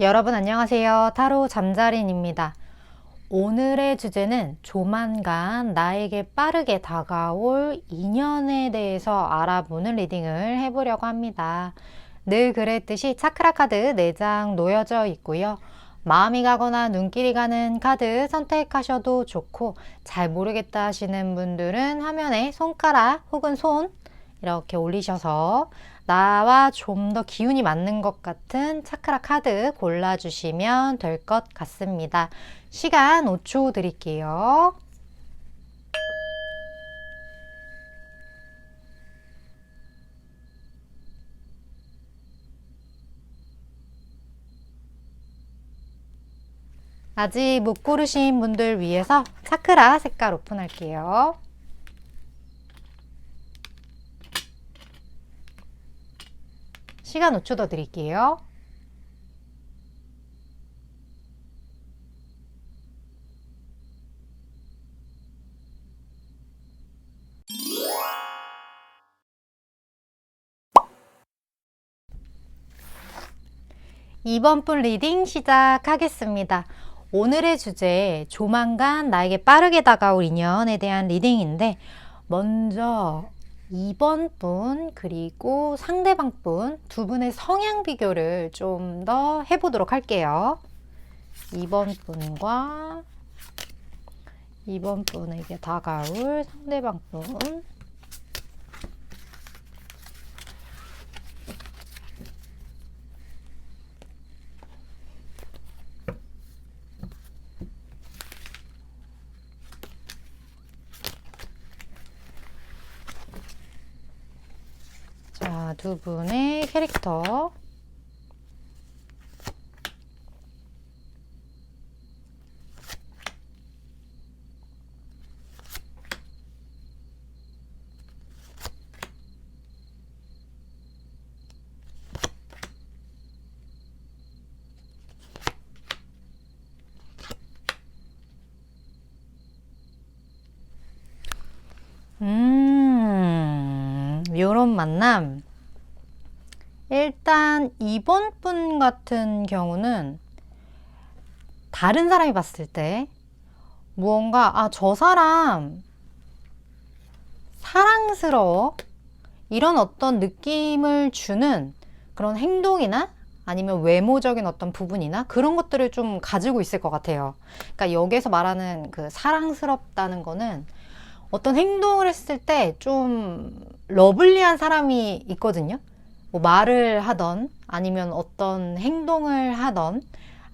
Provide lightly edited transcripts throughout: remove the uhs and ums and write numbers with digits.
여러분 안녕하세요. 타로 잠자린입니다. 오늘의 주제는 조만간 나에게 빠르게 다가올 인연에 대해서 알아보는 리딩을 해보려고 합니다. 늘 그랬듯이 차크라 카드 4장 놓여져 있고요. 마음이 가거나 눈길이 가는 카드 선택하셔도 좋고, 잘 모르겠다 하시는 분들은 화면에 손가락 혹은 손 이렇게 올리셔서 나와 좀 더 기운이 맞는 것 같은 차크라 카드 골라주시면 될 것 같습니다. 시간 5초 드릴게요. 아직 못 고르신 분들 위해서 차크라 색깔 오픈할게요. 시간 5초 더 드릴게요. 이번 분 리딩 시작하겠습니다. 오늘의 주제, 조만간 나에게 빠르게 다가올 인연에 대한 리딩인데, 먼저 2번 분 그리고 상대방 분 두 분의 성향 비교를 좀 더 해보도록 할게요. 2번 분과 2번 분에게 다가올 상대방 분. 자, 두 분의 캐릭터. 요런 만남. 일단 이번 분 같은 경우는 다른 사람이 봤을 때 무언가 저 사람 사랑스러워, 이런 어떤 느낌을 주는 그런 행동이나 아니면 외모적인 어떤 부분이나 그런 것들을 좀 가지고 있을 것 같아요. 그러니까 여기서 말하는 그 사랑스럽다는 거는 어떤 행동을 했을 때 좀 러블리한 사람이 있거든요. 뭐 말을 하던, 아니면 어떤 행동을 하던,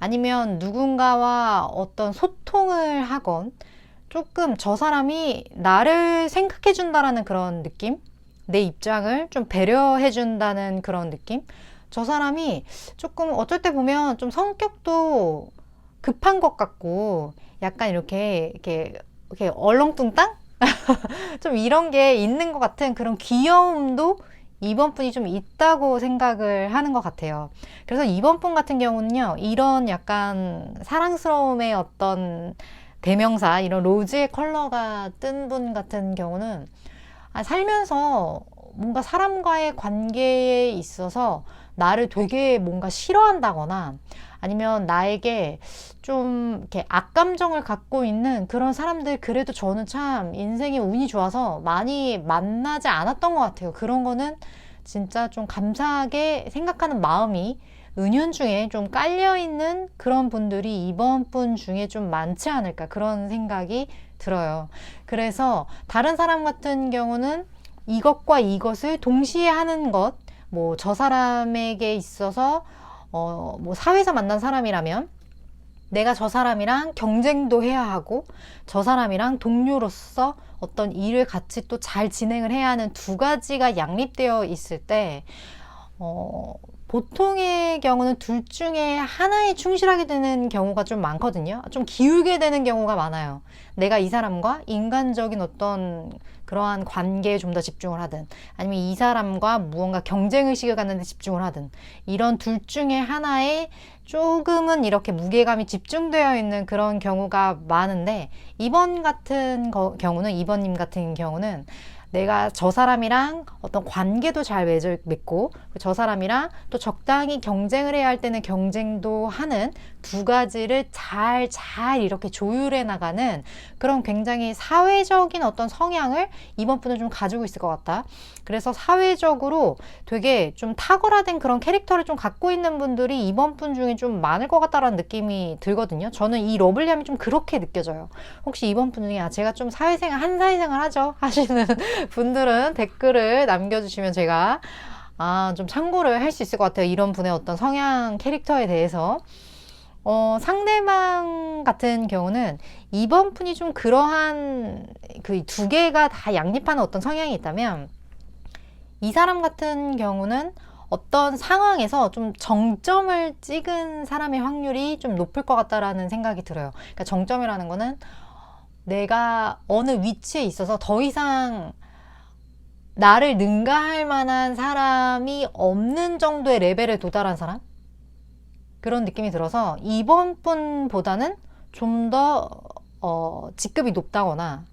아니면 누군가와 어떤 소통을 하건, 조금 저 사람이 나를 생각해 준다라는 그런 느낌? 내 입장을 좀 배려해 준다는 그런 느낌? 저 사람이 조금 어쩔 때 보면 좀 성격도 급한 것 같고, 약간 이렇게 얼렁뚱땅? 좀 이런 게 있는 것 같은 그런 귀여움도 이번 분이 좀 있다고 생각을 하는 것 같아요. 그래서 이번 분 같은 경우는요, 이런 약간 사랑스러움의 어떤 대명사, 이런 로즈의 컬러가 뜬 분 같은 경우는 살면서 뭔가 사람과의 관계에 있어서 나를 되게 뭔가 싫어한다거나, 아니면 나에게 좀 이렇게 악감정을 갖고 있는 그런 사람들, 그래도 저는 참 인생에 운이 좋아서 많이 만나지 않았던 것 같아요. 그런 거는 진짜 좀 감사하게 생각하는 마음이 은연중에 좀 깔려있는 그런 분들이 이번 분 중에 좀 많지 않을까, 그런 생각이 들어요. 그래서 다른 사람 같은 경우는 이것과 이것을 동시에 하는 것, 뭐 저 사람에게 있어서 뭐 사회에서 만난 사람이라면 내가 저 사람이랑 경쟁도 해야 하고, 저 사람이랑 동료로서 어떤 일을 같이 또 잘 진행을 해야 하는 두 가지가 양립되어 있을 때, 보통의 경우는 둘 중에 하나에 충실하게 되는 경우가 좀 많거든요. 좀 기울게 되는 경우가 많아요. 내가 이 사람과 인간적인 어떤 그러한 관계에 좀 더 집중을 하든, 아니면 이 사람과 무언가 경쟁의식을 갖는 데 집중을 하든, 이런 둘 중에 하나에 조금은 이렇게 무게감이 집중되어 있는 그런 경우가 많은데, 이번 같은 경우는, 이번님 같은 경우는 내가 저 사람이랑 어떤 관계도 잘 맺고 저 사람이랑 또 적당히 경쟁을 해야 할 때는 경쟁도 하는 두 가지를 잘 이렇게 조율해 나가는 그런 굉장히 사회적인 어떤 성향을 이번 분은 좀 가지고 있을 것 같다. 그래서 사회적으로 되게 좀 탁월화된 그런 캐릭터를 좀 갖고 있는 분들이 이번 분 중에 좀 많을 것 같다라는 느낌이 들거든요. 저는 이 러블리함이 좀 그렇게 느껴져요. 혹시 이번 분 중에 제가 좀 한 사회생활 하죠 하시는 분들은 댓글을 남겨주시면 제가 좀 참고를 할 수 있을 것 같아요. 이런 분의 어떤 성향 캐릭터에 대해서. 상대방 같은 경우는 이번 분이 좀 그러한 그 두 개가 다 양립하는 어떤 성향이 있다면 이 사람 같은 경우는 어떤 상황에서 좀 정점을 찍은 사람의 확률이 좀 높을 것 같다라는 생각이 들어요. 그러니까 정점이라는 거는 내가 어느 위치에 있어서 더 이상 나를 능가할 만한 사람이 없는 정도의 레벨에 도달한 사람? 그런 느낌이 들어서 이번 분보다는 좀 더 직급이 높다거나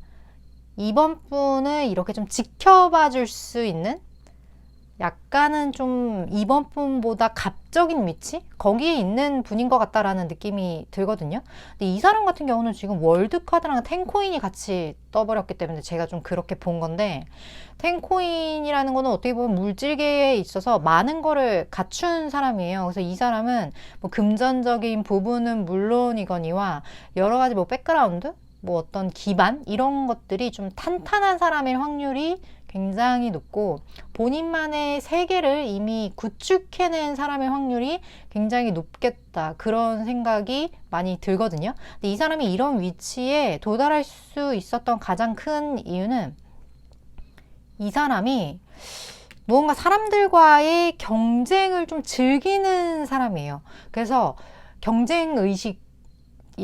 이번 분을 이렇게 좀 지켜봐 줄 수 있는 약간은 좀 이번 분보다 갑적인 위치? 거기에 있는 분인 것 같다라는 느낌이 들거든요. 근데 이 사람 같은 경우는 지금 월드카드랑 텐코인이 같이 떠버렸기 때문에 제가 좀 그렇게 본 건데, 텐코인이라는 거는 어떻게 보면 물질계에 있어서 많은 거를 갖춘 사람이에요. 그래서 이 사람은 뭐 금전적인 부분은 물론이거니와 여러 가지 뭐 백그라운드? 뭐 어떤 기반? 이런 것들이 좀 탄탄한 사람의 확률이 굉장히 높고 본인만의 세계를 이미 구축해낸 사람의 확률이 굉장히 높겠다, 그런 생각이 많이 들거든요. 근데 이 사람이 이런 위치에 도달할 수 있었던 가장 큰 이유는 이 사람이 무언가 사람들과의 경쟁을 좀 즐기는 사람이에요. 그래서 경쟁 의식이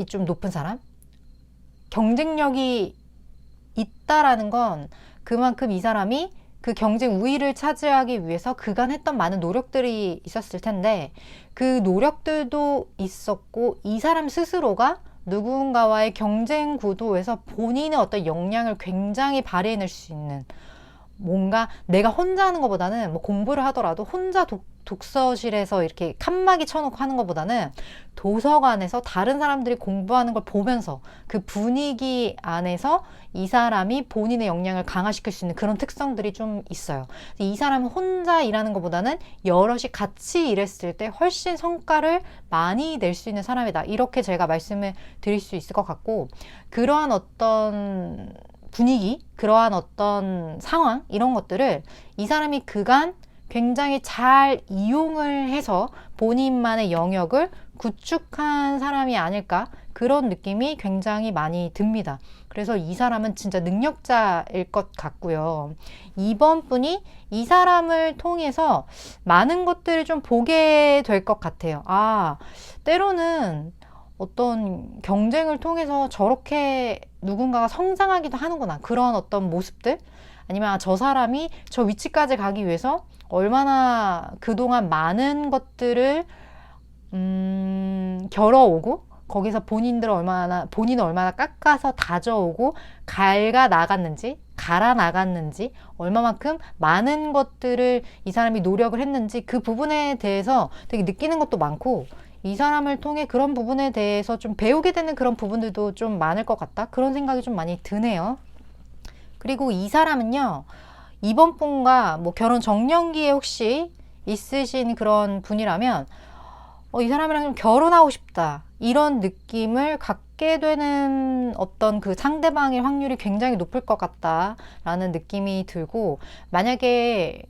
좀 높은 사람, 경쟁력이 있다라는 건 그만큼 이 사람이 그 경쟁 우위를 차지하기 위해서 그간 했던 많은 노력들이 있었을 텐데, 그 노력들도 있었고 이 사람 스스로가 누군가와의 경쟁 구도에서 본인의 어떤 역량을 굉장히 발휘해낼 수 있는, 뭔가 내가 혼자 하는 것보다는 뭐 공부를 하더라도 혼자 독서실에서 이렇게 칸막이 쳐놓고 하는 것보다는 도서관에서 다른 사람들이 공부하는 걸 보면서 그 분위기 안에서 이 사람이 본인의 역량을 강화시킬 수 있는 그런 특성들이 좀 있어요. 이 사람은 혼자 일하는 것보다는 여럿이 같이 일했을 때 훨씬 성과를 많이 낼 수 있는 사람이다, 이렇게 제가 말씀을 드릴 수 있을 것 같고, 그러한 어떤 분위기, 그러한 어떤 상황, 이런 것들을 이 사람이 그간 굉장히 잘 이용을 해서 본인만의 영역을 구축한 사람이 아닐까, 그런 느낌이 굉장히 많이 듭니다. 그래서 이 사람은 진짜 능력자일 것 같고요. 이번 분이 이 사람을 통해서 많은 것들을 좀 보게 될 것 같아요. 때로는 어떤 경쟁을 통해서 저렇게 누군가가 성장하기도 하는구나, 그런 어떤 모습들, 아니면 저 사람이 저 위치까지 가기 위해서 얼마나 그동안 많은 것들을 겨뤄오고 거기서 본인을 얼마나 깎아서 다져오고 갈아 나갔는지, 얼마만큼 많은 것들을 이 사람이 노력을 했는지, 그 부분에 대해서 되게 느끼는 것도 많고, 이 사람을 통해 그런 부분에 대해서 좀 배우게 되는 그런 부분들도 좀 많을 것 같다, 그런 생각이 좀 많이 드네요. 그리고 이 사람은요, 이번 분과 뭐 결혼 정년기에 혹시 있으신 그런 분이라면 이 사람이랑 좀 결혼하고 싶다, 이런 느낌을 갖게 되는 어떤 그 상대방의 확률이 굉장히 높을 것 같다라는 느낌이 들고, 만약에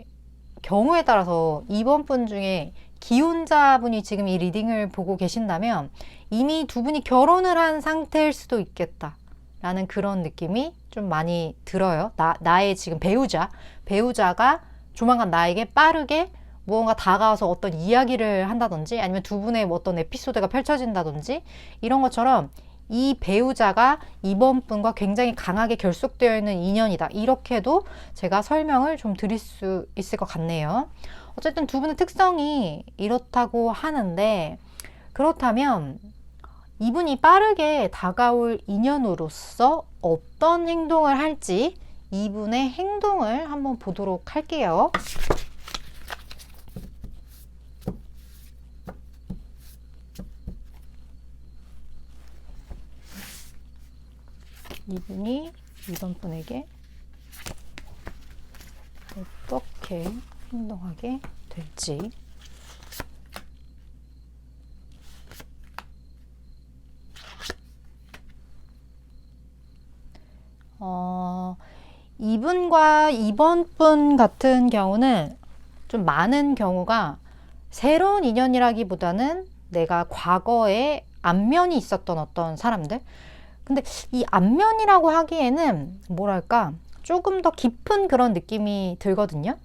경우에 따라서 이번 분 중에 기혼자분이 지금 이 리딩을 보고 계신다면 이미 두 분이 결혼을 한 상태일 수도 있겠다 라는 그런 느낌이 좀 많이 들어요. 나의 지금 배우자가 조만간 나에게 빠르게 무언가 다가와서 어떤 이야기를 한다든지, 아니면 두 분의 어떤 에피소드가 펼쳐진다든지, 이런 것처럼 이 배우자가 이번 분과 굉장히 강하게 결속되어 있는 인연이다, 이렇게도 제가 설명을 좀 드릴 수 있을 것 같네요. 어쨌든 두 분의 특성이 이렇다고 하는데, 그렇다면 이분이 빠르게 다가올 인연으로서 어떤 행동을 할지 이분의 행동을 한번 보도록 할게요. 이분이 이번 분에게 어떻게 행동하게 될지. 이분과 이번 분 같은 경우는 좀 많은 경우가 새로운 인연이라기보다는 내가 과거에 안면이 있었던 어떤 사람들. 근데 이 안면이라고 하기에는 뭐랄까 조금 더 깊은 그런 느낌이 들거든요.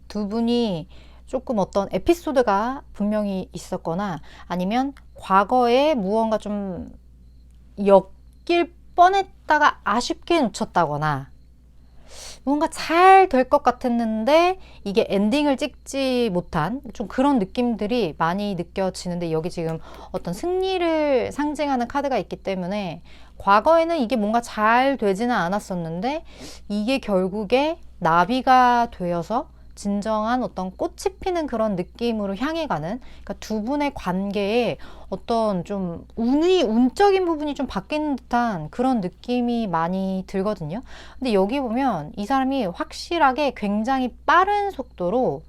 두 분이 조금 어떤 에피소드가 분명히 있었거나 아니면 과거에 무언가 좀 엮일 뻔했다가 아쉽게 놓쳤다거나 뭔가 잘 될 것 같았는데 이게 엔딩을 찍지 못한 좀 그런 느낌들이 많이 느껴지는데, 여기 지금 어떤 승리를 상징하는 카드가 있기 때문에 과거에는 이게 뭔가 잘 되지는 않았었는데 이게 결국에 나비가 되어서 진정한 어떤 꽃이 피는 그런 느낌으로 향해 가는, 그러니까 두 분의 관계에 어떤 좀 운적인 부분이 좀 바뀌는 듯한 그런 느낌이 많이 들거든요. 근데 여기 보면 이 사람이 확실하게 굉장히 빠른 속도로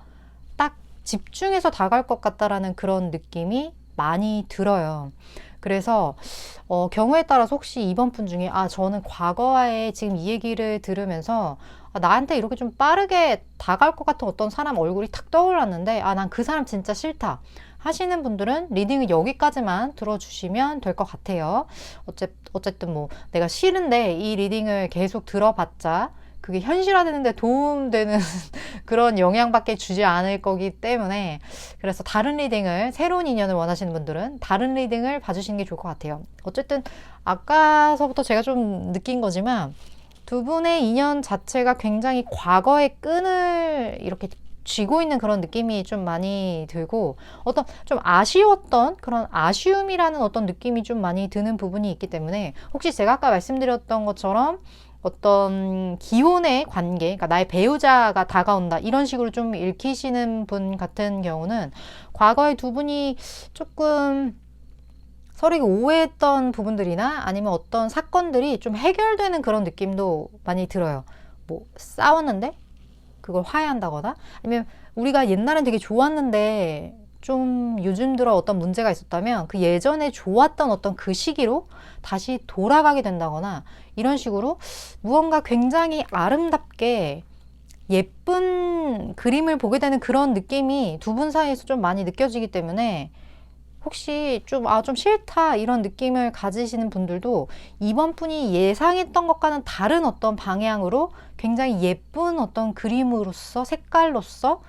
딱 집중해서 다가갈 것 같다라는 그런 느낌이 많이 들어요. 그래서 경우에 따라서 혹시 이번 분 중에 저는 과거에 지금 이 얘기를 들으면서 나한테 이렇게 좀 빠르게 다가올 것 같은 어떤 사람 얼굴이 탁 떠올랐는데 난 그 사람 진짜 싫다 하시는 분들은 리딩을 여기까지만 들어주시면 될 것 같아요. 어쨌든 뭐 내가 싫은데 이 리딩을 계속 들어봤자 그게 현실화되는데 도움되는 그런 영향밖에 주지 않을 거기 때문에, 그래서 다른 리딩을, 새로운 인연을 원하시는 분들은 다른 리딩을 봐주시는 게 좋을 것 같아요. 어쨌든 아까서부터 제가 좀 느낀 거지만 두 분의 인연 자체가 굉장히 과거의 끈을 이렇게 쥐고 있는 그런 느낌이 좀 많이 들고, 어떤 좀 아쉬웠던 그런 아쉬움이라는 어떤 느낌이 좀 많이 드는 부분이 있기 때문에, 혹시 제가 아까 말씀드렸던 것처럼 어떤 기혼의 관계, 그러니까 나의 배우자가 다가온다 이런 식으로 좀 읽히시는 분 같은 경우는 과거에 두 분이 조금 서로 오해했던 부분들이나 아니면 어떤 사건들이 좀 해결되는 그런 느낌도 많이 들어요. 뭐 싸웠는데 그걸 화해한다거나, 아니면 우리가 옛날엔 되게 좋았는데 좀 요즘 들어 어떤 문제가 있었다면 그 예전에 좋았던 어떤 그 시기로 다시 돌아가게 된다거나, 이런 식으로 무언가 굉장히 아름답게 예쁜 그림을 보게 되는 그런 느낌이 두 분 사이에서 좀 많이 느껴지기 때문에, 혹시 좀 싫다 이런 느낌을 가지시는 분들도 이번 분이 예상했던 것과는 다른 어떤 방향으로 굉장히 예쁜 어떤 그림으로서, 색깔로서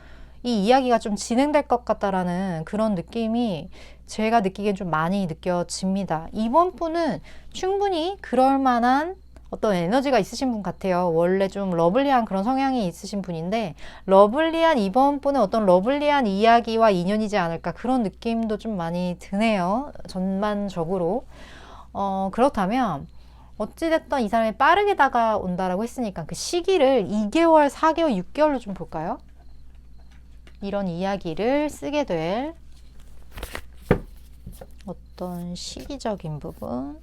이 이야기가 좀 진행될 것 같다라는 그런 느낌이 제가 느끼기엔 좀 많이 느껴집니다. 이번 분은 충분히 그럴 만한 어떤 에너지가 있으신 분 같아요. 원래 좀 러블리한 그런 성향이 있으신 분인데, 러블리한 이번 분은 어떤 러블리한 이야기와 인연이지 않을까 그런 느낌도 좀 많이 드네요. 전반적으로. 그렇다면 어찌됐든 이 사람이 빠르게 다가온다라고 했으니까 그 시기를 2개월, 4개월, 6개월로 좀 볼까요? 이런 이야기를 쓰게 될 어떤 시기적인 부분.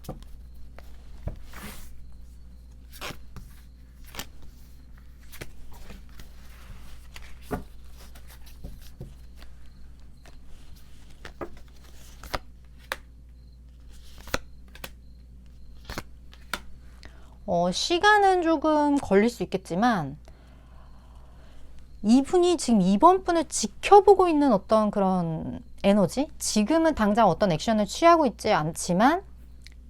시간은 조금 걸릴 수 있겠지만 이분이 지금 이번 분을 지켜보고 있는 어떤 그런 에너지? 지금은 당장 어떤 액션을 취하고 있지 않지만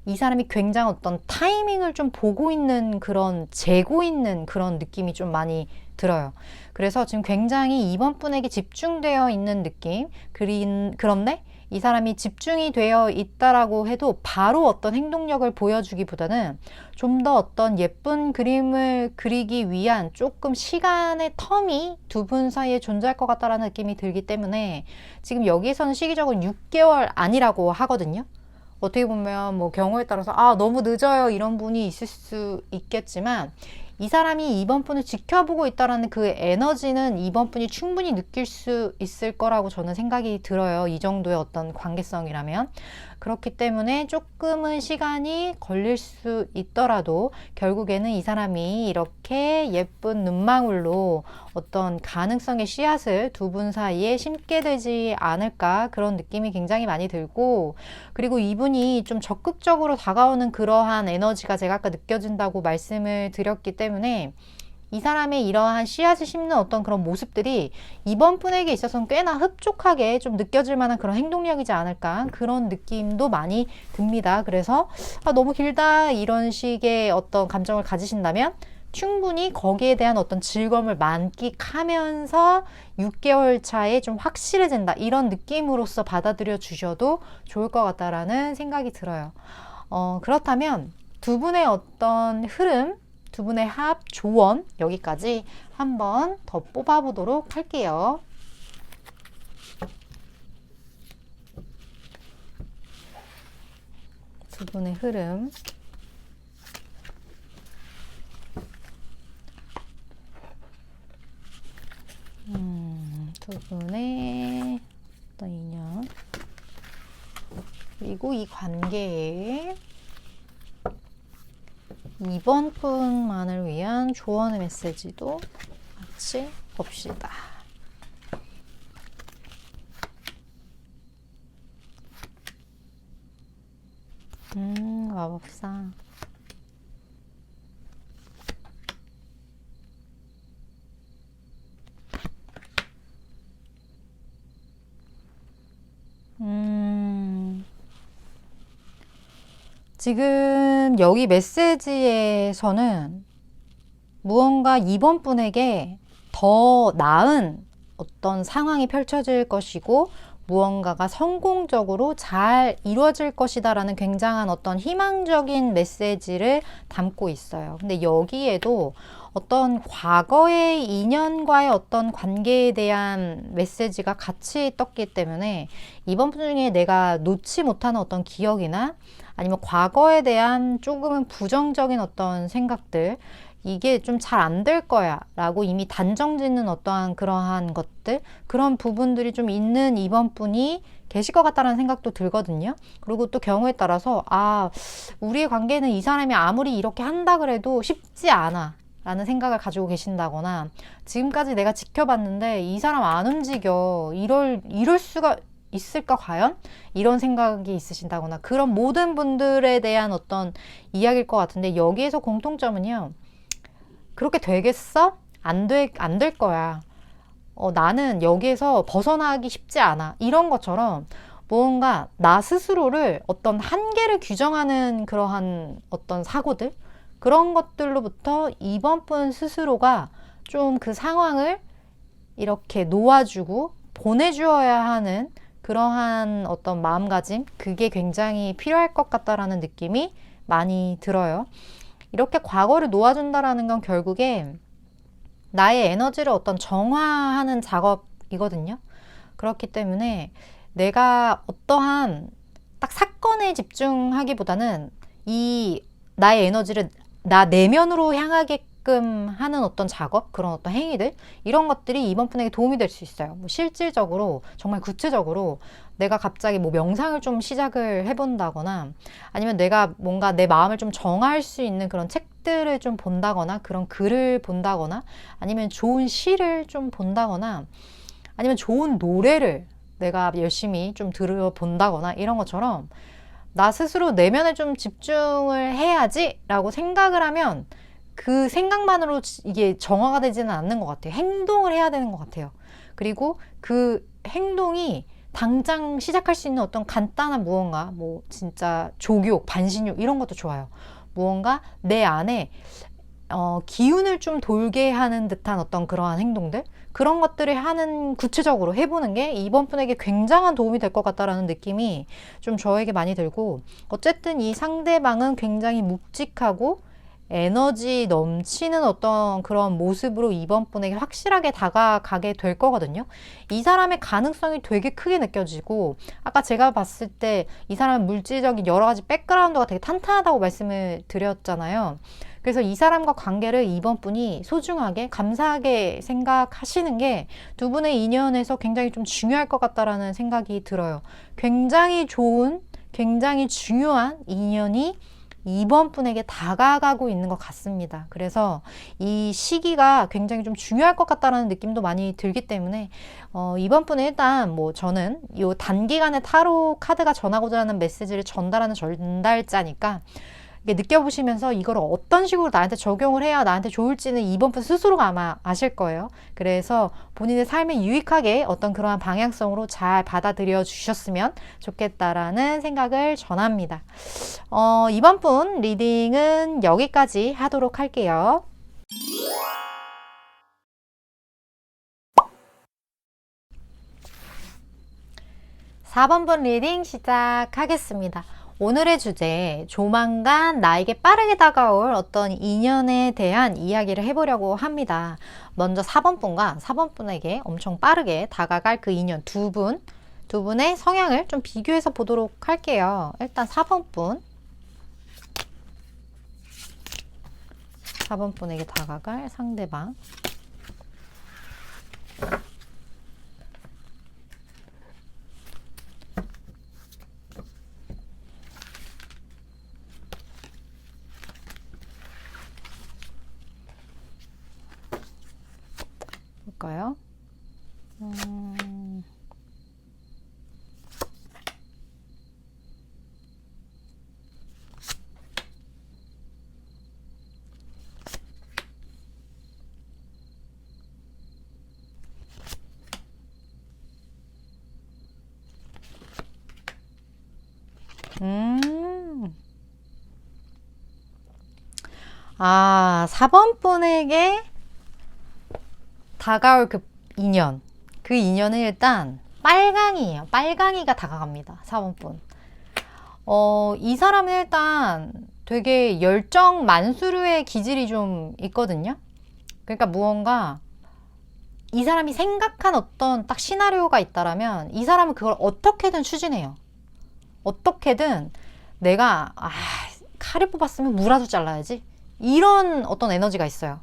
이 사람이 굉장히 어떤 타이밍을 좀 보고 있는 그런, 재고 있는 그런 느낌이 좀 많이 들어요. 그래서 지금 굉장히 이번 분에게 집중되어 있는 느낌. 그런데 이 사람이 집중이 되어 있다라고 해도 바로 어떤 행동력을 보여주기보다는 좀 더 어떤 예쁜 그림을 그리기 위한 조금 시간의 텀이 두 분 사이에 존재할 것 같다라는 느낌이 들기 때문에 지금 여기에서는 시기적으로 6개월 아니라고 하거든요. 어떻게 보면 뭐 경우에 따라서 너무 늦어요 이런 분이 있을 수 있겠지만, 이 사람이 이번 분을 지켜보고 있다라는 그 에너지는 이번 분이 충분히 느낄 수 있을 거라고 저는 생각이 들어요. 이 정도의 어떤 관계성이라면. 그렇기 때문에 조금은 시간이 걸릴 수 있더라도 결국에는 이 사람이 이렇게 예쁜 눈망울로 어떤 가능성의 씨앗을 두 분 사이에 심게 되지 않을까, 그런 느낌이 굉장히 많이 들고, 그리고 이분이 좀 적극적으로 다가오는 그러한 에너지가 제가 아까 느껴진다고 말씀을 드렸기 때문에 이 사람의 이러한 씨앗을 심는 어떤 그런 모습들이 이번 분에게 있어서는 꽤나 흡족하게 좀 느껴질 만한 그런 행동력이지 않을까, 그런 느낌도 많이 듭니다. 그래서 너무 길다 이런 식의 어떤 감정을 가지신다면 충분히 거기에 대한 어떤 즐거움을 만끽하면서 6개월 차에 좀 확실해진다, 이런 느낌으로서 받아들여 주셔도 좋을 것 같다라는 생각이 들어요. 그렇다면 두 분의 어떤 흐름, 두 분의 합, 조언, 여기까지 한번 더 뽑아보도록 할게요. 두 분의 흐름. 두 분의 어떤 인연, 그리고 이 관계에 이번 분만을 위한 조언의 메시지도 같이 봅시다. 마법사. 지금 여기 메시지에서는 무언가 이번 분에게 더 나은 어떤 상황이 펼쳐질 것이고 무언가가 성공적으로 잘 이루어질 것이다 라는 굉장한 어떤 희망적인 메시지를 담고 있어요. 근데 여기에도 어떤 과거의 인연과의 어떤 관계에 대한 메시지가 같이 떴기 때문에 이번 분 중에 내가 놓지 못하는 어떤 기억이나 아니면 과거에 대한 조금은 부정적인 어떤 생각들, 이게 좀 잘 안 될 거야 라고 이미 단정 짓는 어떠한 그러한 것들, 그런 부분들이 좀 있는 이번 분이 계실 것 같다는 생각도 들거든요. 그리고 또 경우에 따라서 우리의 관계는 이 사람이 아무리 이렇게 한다 그래도 쉽지 않아 라는 생각을 가지고 계신다거나, 지금까지 내가 지켜봤는데 이 사람 안 움직여, 이럴 수가 있을까 과연? 이런 생각이 있으신다거나, 그런 모든 분들에 대한 어떤 이야기일 것 같은데, 여기에서 공통점은요, 그렇게 되겠어? 안 될 거야. 나는 여기에서 벗어나기 쉽지 않아. 이런 것처럼 뭔가 나 스스로를 어떤 한계를 규정하는 그러한 어떤 사고들, 그런 것들로부터 이번 분 스스로가 좀 그 상황을 이렇게 놓아주고 보내주어야 하는 그러한 어떤 마음가짐, 그게 굉장히 필요할 것 같다라는 느낌이 많이 들어요. 이렇게 과거를 놓아준다라는 건 결국에 나의 에너지를 어떤 정화하는 작업이거든요. 그렇기 때문에 내가 어떠한 딱 사건에 집중하기보다는 이 나의 에너지를 나 내면으로 향하게끔 하는 어떤 작업, 그런 어떤 행위들, 이런 것들이 이번 분에게 도움이 될 수 있어요. 뭐 실질적으로, 정말 구체적으로 내가 갑자기 뭐 명상을 좀 시작을 해본다거나, 아니면 내가 뭔가 내 마음을 좀 정할 수 있는 그런 책들을 좀 본다거나, 그런 글을 본다거나, 아니면 좋은 시를 좀 본다거나, 아니면 좋은 노래를 내가 열심히 좀 들어본다거나, 이런 것처럼 나 스스로 내면에 좀 집중을 해야지 라고 생각을 하면 그 생각만으로 이게 정화가 되지는 않는 것 같아요. 행동을 해야 되는 것 같아요. 그리고 그 행동이 당장 시작할 수 있는 어떤 간단한 무언가, 뭐 진짜 족욕, 반신욕 이런 것도 좋아요. 무언가 내 안에 기운을 좀 돌게 하는 듯한 어떤 그러한 행동들, 그런 것들을 구체적으로 해보는 게 이번 분에게 굉장한 도움이 될 것 같다라는 느낌이 좀 저에게 많이 들고, 어쨌든 이 상대방은 굉장히 묵직하고 에너지 넘치는 어떤 그런 모습으로 이번 분에게 확실하게 다가가게 될 거거든요. 이 사람의 가능성이 되게 크게 느껴지고, 아까 제가 봤을 때 이 사람의 물질적인 여러 가지 백그라운드가 되게 탄탄하다고 말씀을 드렸잖아요. 그래서 이 사람과 관계를 이번 분이 소중하게, 감사하게 생각하시는 게 두 분의 인연에서 굉장히 좀 중요할 것 같다라는 생각이 들어요. 굉장히 좋은, 굉장히 중요한 인연이 이번 분에게 다가가고 있는 것 같습니다. 그래서 이 시기가 굉장히 좀 중요할 것 같다라는 느낌도 많이 들기 때문에 이번 분은 일단 뭐 저는 이 단기간에 타로 카드가 전하고자 하는 메시지를 전달하는 전달자니까 이게 느껴보시면서 이걸 어떤 식으로 나한테 적용을 해야 나한테 좋을지는 이번 분 스스로가 아마 아실 거예요. 그래서 본인의 삶에 유익하게 어떤 그러한 방향성으로 잘 받아들여 주셨으면 좋겠다라는 생각을 전합니다. 이번 분 리딩은 여기까지 하도록 할게요. (4번) 분 리딩 시작하겠습니다. 오늘의 주제, 조만간 나에게 빠르게 다가올 어떤 인연에 대한 이야기를 해보려고 합니다. 먼저 4번 분과 4번 분에게 엄청 빠르게 다가갈 그 인연 두 분의 성향을 좀 비교해서 보도록 할게요. 일단 4번 분에게 다가갈 상대방. 볼까요? 아, 4번 분에게 다가올 그 인연. 그 인연은 일단 빨강이에요. 빨강이가 다가갑니다. 4번 분. 이 사람은 일단 되게 열정 만수르의 기질이 좀 있거든요. 그러니까 무언가 이 사람이 생각한 어떤 딱 시나리오가 있다라면 이 사람은 그걸 어떻게든 추진해요. 어떻게든 내가 칼을 뽑았으면 무라도 잘라야지. 이런 어떤 에너지가 있어요.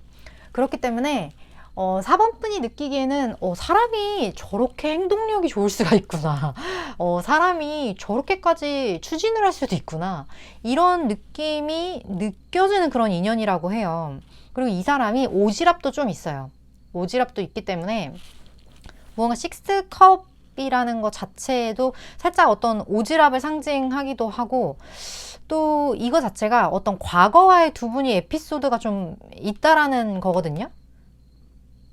그렇기 때문에 4번 분이 느끼기에는 사람이 저렇게 행동력이 좋을 수가 있구나. 사람이 저렇게까지 추진을 할 수도 있구나. 이런 느낌이 느껴지는 그런 인연이라고 해요. 그리고 이 사람이 오지랖도 좀 있어요. 오지랖도 있기 때문에 무언가 식스컵이라는 것 자체에도 살짝 어떤 오지랖을 상징하기도 하고, 또 이거 자체가 어떤 과거와의 두 분이 에피소드가 좀 있다라는 거거든요.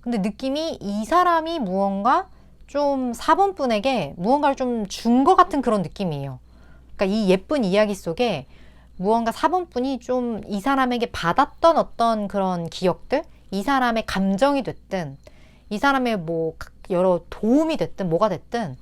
근데 느낌이 이 사람이 무언가 좀 4번 분에게 무언가를 좀 준 것 같은 그런 느낌이에요. 그러니까 이 예쁜 이야기 속에 무언가 4번 분이 좀 이 사람에게 받았던 어떤 그런 기억들, 이 사람의 감정이 됐든, 이 사람의 뭐 여러 도움이 됐든 뭐가 됐든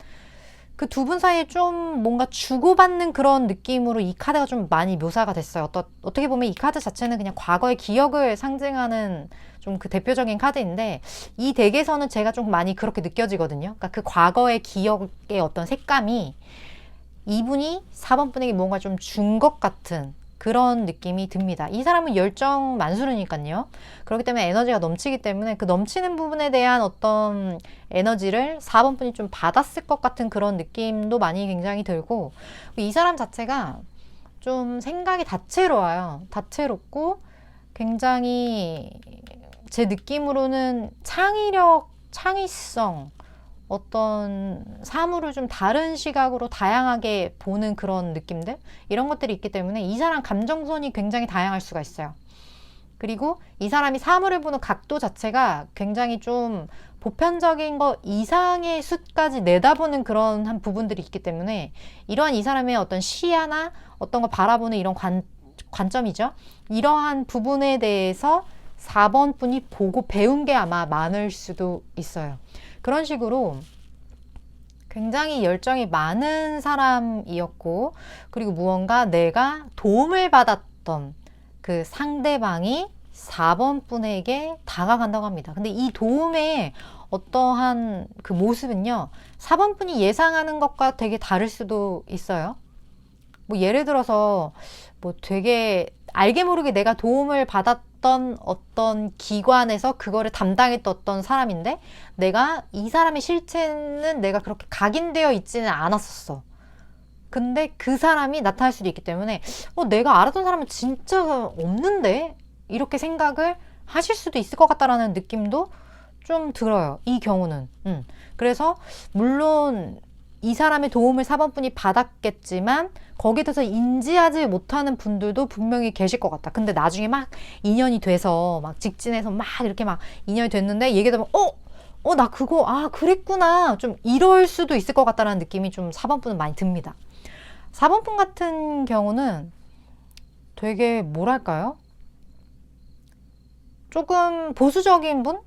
그 두 분 사이에 좀 뭔가 주고받는 그런 느낌으로 이 카드가 좀 많이 묘사가 됐어요. 어떻게 보면 이 카드 자체는 그냥 과거의 기억을 상징하는 좀 그 대표적인 카드인데, 이 덱에서는 제가 좀 많이 그렇게 느껴지거든요. 그러니까 그 과거의 기억의 어떤 색감이 이분이 4번 분에게 뭔가 좀 준 것 같은 그런 느낌이 듭니다. 이 사람은 열정 만수르니까요. 그렇기 때문에 에너지가 넘치기 때문에 그 넘치는 부분에 대한 어떤 에너지를 4번 분이 좀 받았을 것 같은 그런 느낌도 많이 굉장히 들고, 이 사람 자체가 좀 생각이 다채로워요. 다채롭고 굉장히 제 느낌으로는 창의력, 창의성, 어떤 사물을 좀 다른 시각으로 다양하게 보는 그런 느낌들, 이런 것들이 있기 때문에 이 사람 감정선이 굉장히 다양할 수가 있어요. 그리고 이 사람이 사물을 보는 각도 자체가 굉장히 좀 보편적인 것 이상의 숫까지 내다보는 그런 한 부분들이 있기 때문에 이러한 이 사람의 어떤 시야나 어떤 걸 바라보는 이런 관점이죠. 이러한 부분에 대해서 4번 분이 보고 배운 게 아마 많을 수도 있어요. 그런 식으로 굉장히 열정이 많은 사람이었고, 그리고 무언가 내가 도움을 받았던 그 상대방이 4번 분에게 다가간다고 합니다. 근데 이 도움의 어떠한 그 모습은요, 4번 분이 예상하는 것과 되게 다를 수도 있어요. 뭐 예를 들어서 뭐 되게 알게 모르게 내가 도움을 받았던 어떤 기관에서 그거를 담당했던 어떤 사람인데 내가 이 사람의 실체는 내가 그렇게 각인되어 있지는 않았었어. 근데 그 사람이 나타날 수도 있기 때문에 내가 알았던 사람은 진짜 없는데? 이렇게 생각을 하실 수도 있을 것 같다라는 느낌도 좀 들어요. 이 경우는. 그래서 물론 이 사람의 도움을 4번분이 받았겠지만 거기에 대해서 인지하지 못하는 분들도 분명히 계실 것 같다. 근데 나중에 막 인연이 돼서 막 직진해서 막 이렇게 막 인연이 됐는데 얘기하다 보면 나 그거 그랬구나. 좀 이럴 수도 있을 것 같다라는 느낌이 좀 4번분은 많이 듭니다. 4번분 같은 경우는 되게 뭐랄까요? 조금 보수적인 분?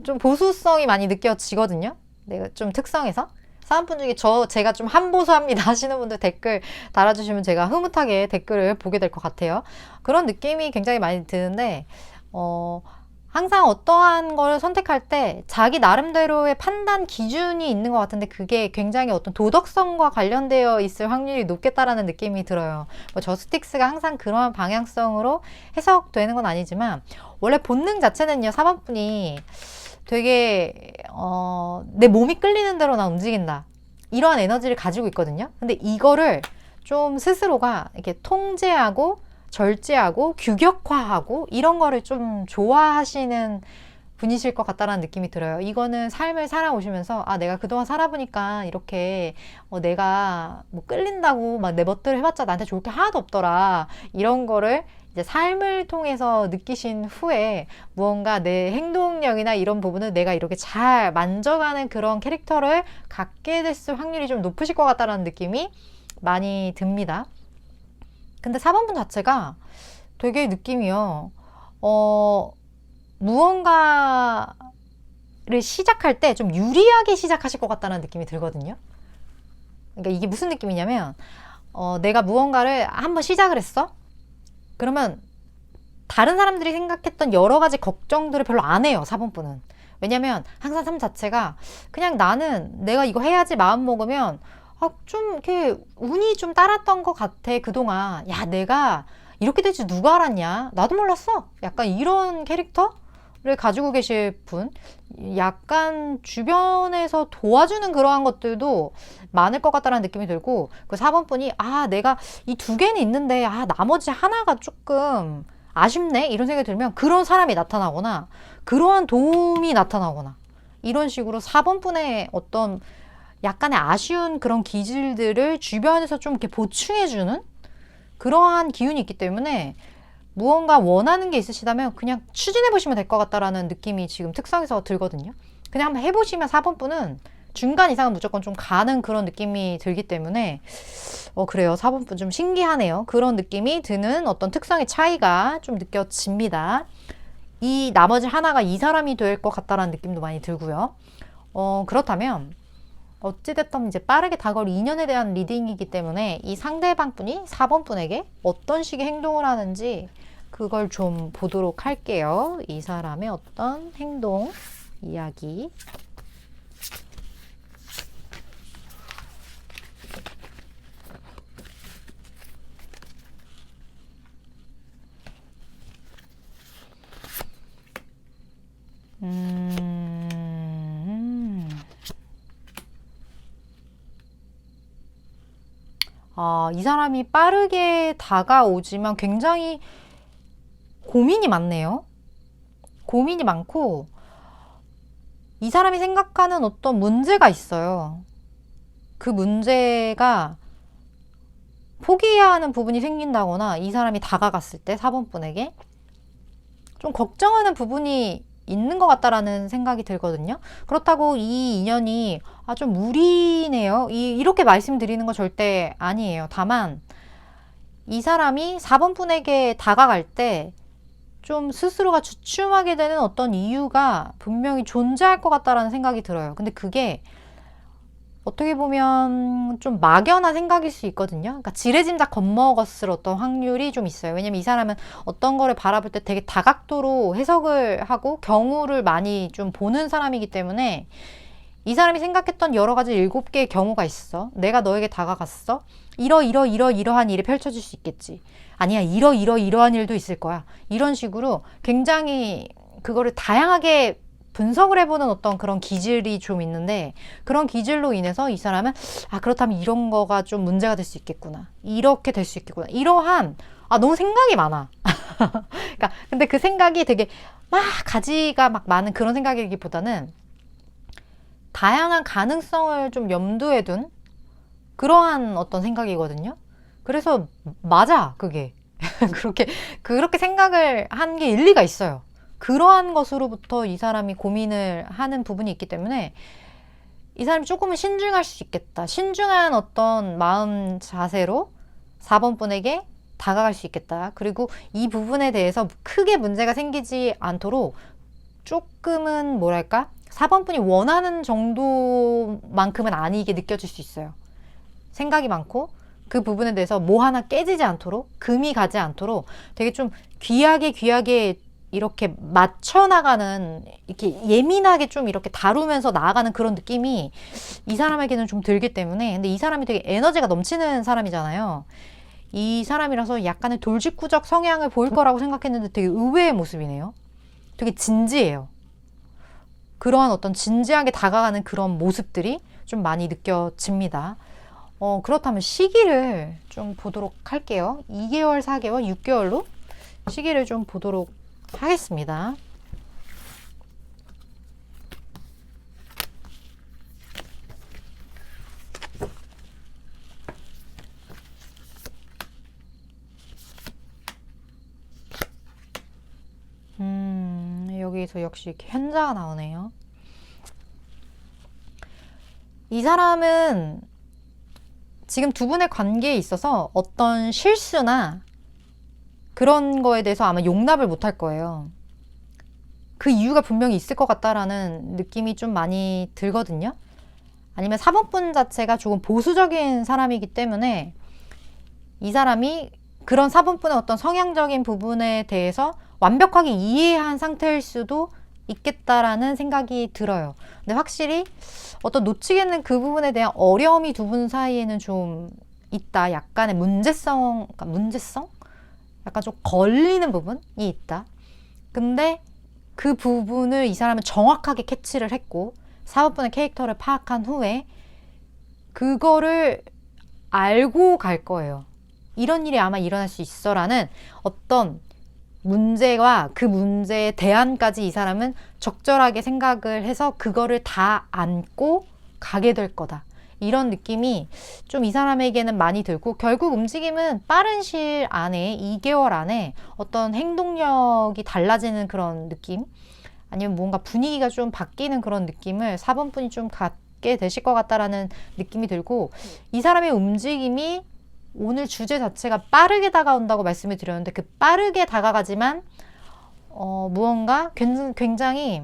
좀 보수성이 많이 느껴지거든요. 내가 좀 특성에서. 4번분 중에 제가 좀 한보수합니다 하시는 분들 댓글 달아주시면 제가 흐뭇하게 댓글을 보게 될 것 같아요. 그런 느낌이 굉장히 많이 드는데 항상 어떠한 걸 선택할 때 자기 나름대로의 판단 기준이 있는 것 같은데 그게 굉장히 어떤 도덕성과 관련되어 있을 확률이 높겠다라는 느낌이 들어요. 뭐 저스틱스가 항상 그러한 방향성으로 해석되는 건 아니지만 원래 본능 자체는요 4번분이 되게 내 몸이 끌리는 대로 나 움직인다 이러한 에너지를 가지고 있거든요. 근데 이거를 좀 스스로가 이렇게 통제하고 절제하고 규격화하고 이런 거를 좀 좋아하시는 분이실 것 같다라는 느낌이 들어요. 이거는 삶을 살아오시면서 내가 그동안 살아보니까 이렇게 내가 뭐 끌린다고 막 내 멋대로 해봤자 나한테 좋을 게 하나도 없더라. 이런 거를 이제 삶을 통해서 느끼신 후에 무언가 내 행동력이나 이런 부분을 내가 이렇게 잘 만져가는 그런 캐릭터를 갖게 됐을 확률이 좀 높으실 것 같다라는 느낌이 많이 듭니다. 근데 4번분 자체가 되게 느낌이요. 무언가를 시작할 때 좀 유리하게 시작하실 것 같다는 느낌이 들거든요. 그러니까 이게 무슨 느낌이냐면 내가 무언가를 한번 시작을 했어? 그러면 다른 사람들이 생각했던 여러 가지 걱정들을 별로 안 해요. 4번분은. 왜냐면 항상 삶 자체가 그냥 나는 내가 이거 해야지 마음 먹으면 좀 이렇게 운이 좀 따랐던 것 같아 그동안. 야 내가 이렇게 될지 누가 알았냐? 나도 몰랐어. 약간 이런 캐릭터를 가지고 계실 분. 약간 주변에서 도와주는 그러한 것들도 많을 것 같다는 느낌이 들고 그 4번분이 내가 이 두 개는 있는데 나머지 하나가 조금 아쉽네 이런 생각이 들면 그런 사람이 나타나거나 그러한 도움이 나타나거나 이런 식으로 4번분의 어떤 약간의 아쉬운 그런 기질들을 주변에서 좀 이렇게 보충해주는 그러한 기운이 있기 때문에 무언가 원하는 게 있으시다면 그냥 추진해보시면 될 것 같다라는 느낌이 지금 특성에서 들거든요. 그냥 한번 해보시면 4번분은 중간 이상은 무조건 좀 가는 그런 느낌이 들기 때문에 그래요. 4번분 좀 신기하네요. 그런 느낌이 드는 어떤 특성의 차이가 좀 느껴집니다. 이 나머지 하나가 이 사람이 될 것 같다라는 느낌도 많이 들고요. 그렇다면 어찌됐든 이제 빠르게 다가올 인연에 대한 리딩이기 때문에 이 상대방 분이 4번 분에게 어떤 식의 행동을 하는지 그걸 좀 보도록 할게요. 이 사람의 어떤 행동 이야기. 이 사람이 빠르게 다가오지만 굉장히 고민이 많네요. 고민이 많고 이 사람이 생각하는 어떤 문제가 있어요. 그 문제가 포기해야 하는 부분이 생긴다거나 이 사람이 다가갔을 때 4번 분에게 좀 걱정하는 부분이 있는 것 같다라는 생각이 들거든요. 그렇다고 이 인연이 좀 무리네요. 이렇게 말씀드리는 거 절대 아니에요. 다만 이 사람이 4번 분에게 다가갈 때 좀 스스로가 주춤하게 되는 어떤 이유가 분명히 존재할 것 같다라는 생각이 들어요. 근데 그게 어떻게 보면 좀 막연한 생각일 수 있거든요. 그러니까 지레짐작 겁먹었을 어떤 확률이 좀 있어요. 왜냐면 이 사람은 어떤 거를 바라볼 때 되게 다각도로 해석을 하고 경우를 많이 좀 보는 사람이기 때문에 이 사람이 생각했던 여러 가지 7개의 경우가 있어. 내가 너에게 다가갔어. 이러한 일이 펼쳐질 수 있겠지. 아니야, 이러한 일도 있을 거야. 이런 식으로 굉장히 그거를 다양하게 분석을 해보는 어떤 그런 기질이 좀 있는데, 그런 기질로 인해서 이 사람은 그렇다면 이런 거가 좀 문제가 될 수 있겠구나. 이렇게 될 수 있겠구나. 이러한 너무 생각이 많아. 그러니까 근데 그 생각이 되게 가지가 많은 그런 생각이기보다는 다양한 가능성을 좀 염두에 둔 그러한 어떤 생각이거든요. 그래서 맞아, 그게. 그렇게 생각을 한 게 일리가 있어요. 그러한 것으로부터 이 사람이 고민을 하는 부분이 있기 때문에 이 사람이 조금은 신중할 수 있겠다. 신중한 어떤 마음 자세로 4번 분에게 다가갈 수 있겠다. 그리고 이 부분에 대해서 크게 문제가 생기지 않도록 조금은 뭐랄까? 4번 분이 원하는 정도만큼은 아니게 느껴질 수 있어요. 생각이 많고 그 부분에 대해서 뭐 하나 깨지지 않도록, 금이 가지 않도록 되게 좀 귀하게 이렇게 맞춰나가는, 이렇게 예민하게 좀 이렇게 다루면서 나아가는 그런 느낌이 이 사람에게는 좀 들기 때문에. 근데 이 사람이 되게 에너지가 넘치는 사람이잖아요. 이 사람이라서 약간의 돌직구적 성향을 보일 거라고 생각했는데 되게 의외의 모습이네요. 되게 진지해요. 그러한 어떤 진지하게 다가가는 그런 모습들이 좀 많이 느껴집니다. 그렇다면 시기를 좀 보도록 할게요. 2개월, 4개월, 6개월로 시기를 좀 보도록 하겠습니다. 여기서 역시 이렇게 현자가 나오네요. 이 사람은 지금 두 분의 관계에 있어서 어떤 실수나 그런 거에 대해서 아마 용납을 못할 거예요. 그 이유가 분명히 있을 것 같다라는 느낌이 좀 많이 들거든요. 아니면 4번분 자체가 조금 보수적인 사람이기 때문에 이 사람이 그런 4번분의 어떤 성향적인 부분에 대해서 완벽하게 이해한 상태일 수도 있겠다라는 생각이 들어요. 근데 확실히 어떤 놓치겠는 그 부분에 대한 어려움이 두 분 사이에는 좀 있다. 약간의 문제성? 약간 좀 걸리는 부분이 있다. 근데 그 부분을 이 사람은 정확하게 캐치를 했고 4번분의 캐릭터를 파악한 후에 그거를 알고 갈 거예요. 이런 일이 아마 일어날 수 있어 라는 어떤 문제와 그 문제의 대안까지 이 사람은 적절하게 생각을 해서 그거를 다 안고 가게 될 거다. 이런 느낌이 좀 이 사람에게는 많이 들고, 결국 움직임은 빠른 시일 안에 2개월 안에 어떤 행동력이 달라지는 그런 느낌, 아니면 뭔가 분위기가 좀 바뀌는 그런 느낌을 4번분이 좀 갖게 되실 것 같다라는 느낌이 들고, 이 사람의 움직임이 오늘 주제 자체가 빠르게 다가온다고 말씀을 드렸는데 그 빠르게 다가가지만 무언가 굉장히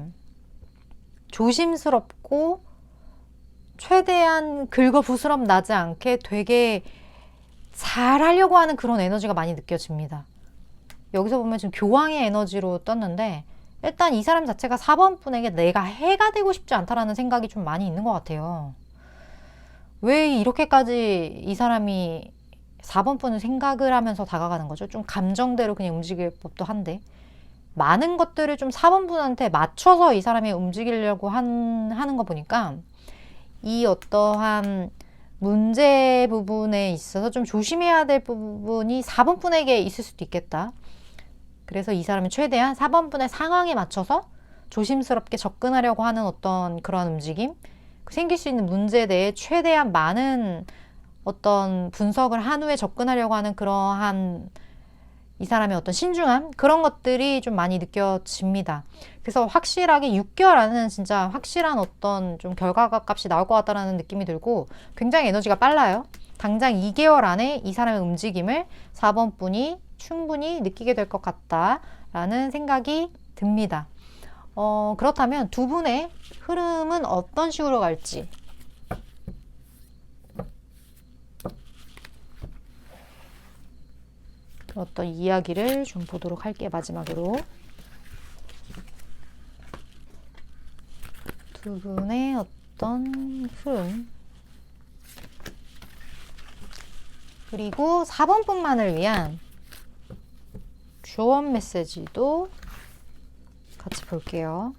조심스럽고 최대한 긁어부스럼 나지 않게 되게 잘하려고 하는 그런 에너지가 많이 느껴집니다. 여기서 보면 지금 교황의 에너지로 떴는데 일단 이 사람 자체가 4번분에게 내가 해가 되고 싶지 않다라는 생각이 좀 많이 있는 것 같아요. 왜 이렇게까지 이 사람이 4번분은 생각을 하면서 다가가는 거죠? 좀 감정대로 그냥 움직일 법도 한데 많은 것들을 좀 4번분한테 맞춰서 이 사람이 움직이려고 하는 거 보니까 이 어떠한 문제 부분에 있어서 좀 조심해야 될 부분이 4번분에게 있을 수도 있겠다. 그래서 이 사람이 최대한 4번분의 상황에 맞춰서 조심스럽게 접근하려고 하는 어떤 그런 움직임, 생길 수 있는 문제에 대해 최대한 많은 어떤 분석을 한 후에 접근하려고 하는 그러한 이 사람의 어떤 신중함, 그런 것들이 좀 많이 느껴집니다. 그래서 확실하게 6개월 안에는 진짜 확실한 어떤 좀 결과가 값이 나올 것 같다는 느낌이 들고 굉장히 에너지가 빨라요. 당장 2개월 안에 이 사람의 움직임을 4번분이 충분히 느끼게 될 것 같다라는 생각이 듭니다. 그렇다면 두 분의 흐름은 어떤 식으로 갈지 어떤 이야기를 좀 보도록 할게요. 마지막으로 두 분의 어떤 흐름, 그리고 4번 분만을 위한 조언 메시지도 같이 볼게요.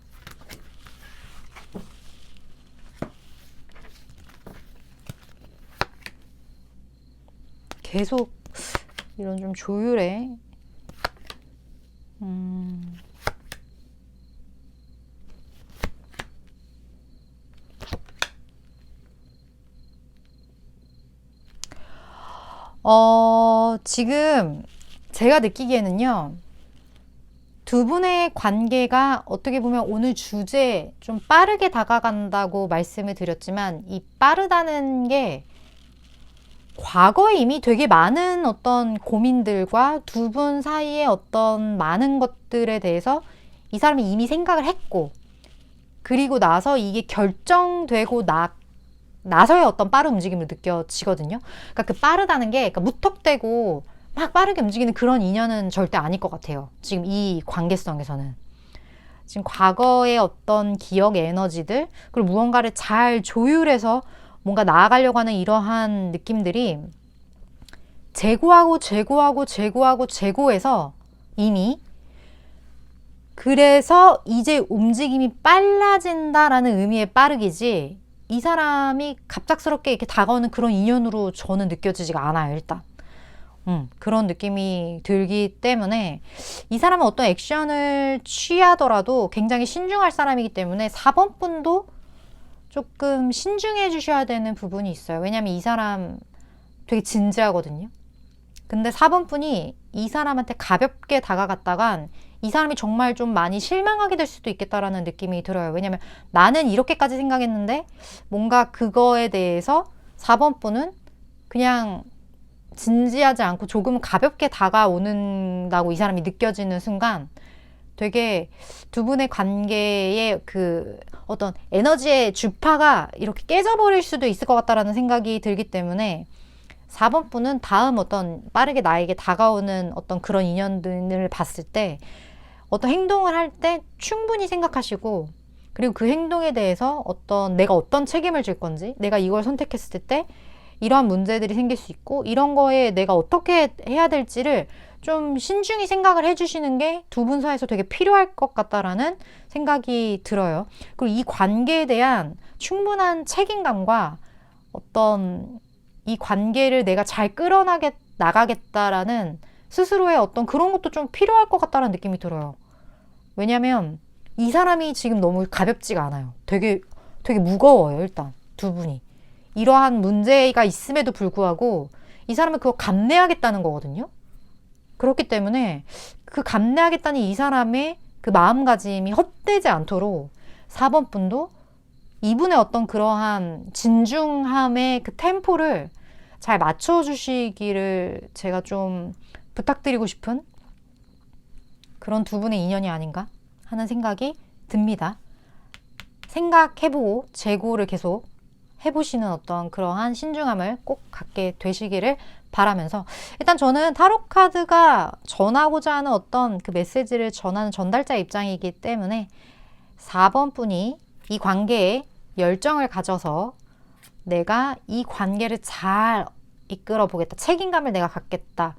계속 이런 좀 조율에 지금 제가 느끼기에는요, 두 분의 관계가 어떻게 보면 오늘 주제에 좀 빠르게 다가간다고 말씀을 드렸지만, 이 빠르다는 게 과거에 이미 되게 많은 어떤 고민들과 두 분 사이에 어떤 많은 것들에 대해서 이 사람이 이미 생각을 했고, 그리고 나서 이게 결정되고 나서의 어떤 빠른 움직임을 느껴지거든요. 그러니까 그 빠르다는 게, 그러니까 무턱대고 막 빠르게 움직이는 그런 인연은 절대 아닐 것 같아요. 지금 이 관계성에서는. 지금 과거의 어떤 기억 에너지들, 그리고 무언가를 잘 조율해서 뭔가 나아가려고 하는 이러한 느낌들이 재고해서 이미, 그래서 이제 움직임이 빨라진다라는 의미의 빠르기지, 이 사람이 갑작스럽게 이렇게 다가오는 그런 인연으로 저는 느껴지지가 않아요, 일단. 그런 느낌이 들기 때문에 이 사람은 어떤 액션을 취하더라도 굉장히 신중할 사람이기 때문에 4번 분도 조금 신중해 주셔야 되는 부분이 있어요. 왜냐면 이 사람 되게 진지하거든요. 근데 4번 분이 이 사람한테 가볍게 다가갔다간 이 사람이 정말 좀 많이 실망하게 될 수도 있겠다라는 느낌이 들어요. 왜냐면 나는 이렇게까지 생각했는데 뭔가 그거에 대해서 4번 분은 그냥 진지하지 않고 조금 가볍게 다가오는다고 이 사람이 느껴지는 순간 되게 두 분의 관계의 그 어떤 에너지의 주파가 이렇게 깨져버릴 수도 있을 것 같다라는 생각이 들기 때문에 4번 분은 다음 어떤 빠르게 나에게 다가오는 어떤 그런 인연들을 봤을 때 어떤 행동을 할 때 충분히 생각하시고, 그리고 그 행동에 대해서 내가 어떤 책임을 질 건지, 내가 이걸 선택했을 때 이러한 문제들이 생길 수 있고, 이런 거에 내가 어떻게 해야 될지를 좀 신중히 생각을 해주시는 게 두 분 사이에서 되게 필요할 것 같다라는 생각이 들어요. 그리고 이 관계에 대한 충분한 책임감과 어떤 이 관계를 내가 잘 나가겠다라는 스스로의 어떤 그런 것도 좀 필요할 것 같다는 느낌이 들어요. 왜냐면 이 사람이 지금 너무 가볍지가 않아요. 되게 무거워요, 일단 두 분이. 이러한 문제가 있음에도 불구하고 이 사람은 그거 감내하겠다는 거거든요. 그렇기 때문에 그 감내하겠다는 이 사람의 그 마음가짐이 헛되지 않도록 4번 분도 이분의 어떤 그러한 진중함의 그 템포를 잘 맞춰주시기를 제가 좀 부탁드리고 싶은 그런 두 분의 인연이 아닌가 하는 생각이 듭니다. 생각해보고 재고를 계속 해보시는 어떤 그러한 신중함을 꼭 갖게 되시기를 바라면서, 일단 저는 타로 카드가 전하고자 하는 어떤 그 메시지를 전하는 전달자 입장이기 때문에 4번 분이 이 관계에 열정을 가져서 내가 이 관계를 잘 이끌어 보겠다, 책임감을 내가 갖겠다,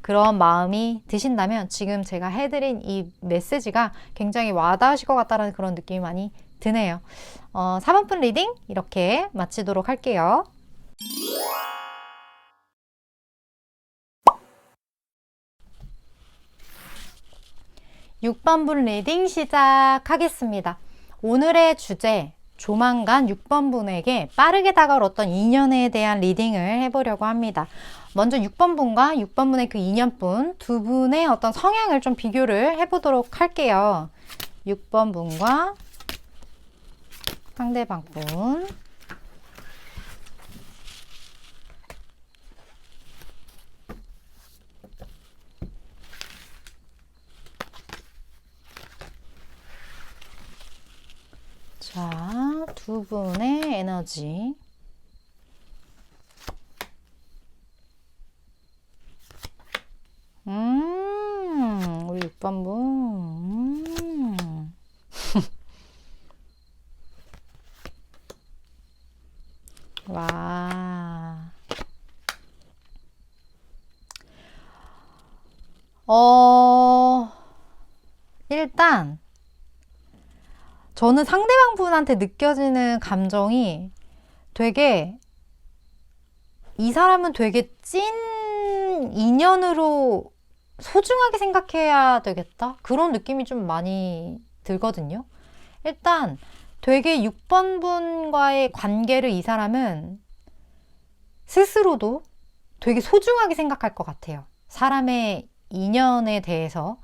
그런 마음이 드신다면 지금 제가 해드린 이 메시지가 굉장히 와닿으실 것 같다는 그런 느낌이 많이 드네요. 4번 분 리딩 이렇게 마치도록 할게요. (6번) 분 리딩 시작하겠습니다. 오늘의 주제, 조만간 6번 분에게 빠르게 다가올 어떤 인연에 대한 리딩을 해보려고 합니다. 먼저 6번 분과 6번 분의 그 인연분 두 분의 어떤 성향을 좀 비교를 해보도록 할게요. 6번 분과 상대방 분. 자, 두 분의 에너지. 우리 6번 분. 일단 저는 상대방 분한테 느껴지는 감정이 되게 이 사람은 되게 찐 인연으로 소중하게 생각해야 되겠다? 그런 느낌이 좀 많이 들거든요. 일단 되게 6번 분과의 관계를 이 사람은 스스로도 되게 소중하게 생각할 것 같아요. 사람의 인연에 대해서,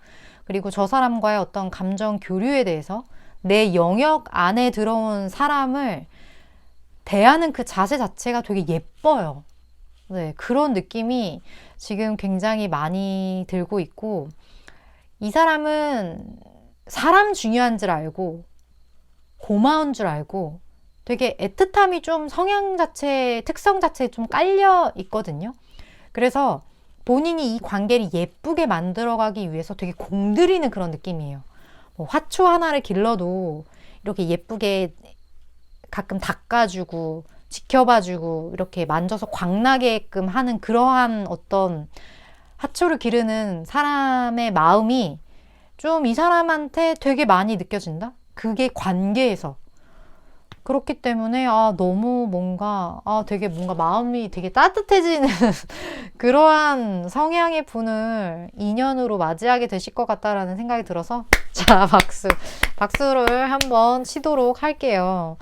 그리고 저 사람과의 어떤 감정 교류에 대해서 내 영역 안에 들어온 사람을 대하는 그 자세 자체가 되게 예뻐요. 네, 그런 느낌이 지금 굉장히 많이 들고 있고, 이 사람은 사람 중요한 줄 알고, 고마운 줄 알고, 되게 애틋함이 좀 성향 자체, 특성 자체에 좀 깔려 있거든요. 그래서 본인이 이 관계를 예쁘게 만들어가기 위해서 되게 공들이는 그런 느낌이에요. 뭐 화초 하나를 길러도 이렇게 예쁘게 가끔 닦아주고, 지켜봐주고, 이렇게 만져서 광나게끔 하는 그러한 어떤 화초를 기르는 사람의 마음이 좀 이 사람한테 되게 많이 느껴진다? 그게 관계에서. 그렇기 때문에, 너무 뭔가, 되게 뭔가 마음이 되게 따뜻해지는 그러한 성향의 분을 인연으로 맞이하게 되실 것 같다라는 생각이 들어서, 자, 박수. 박수를 한번 치도록 할게요.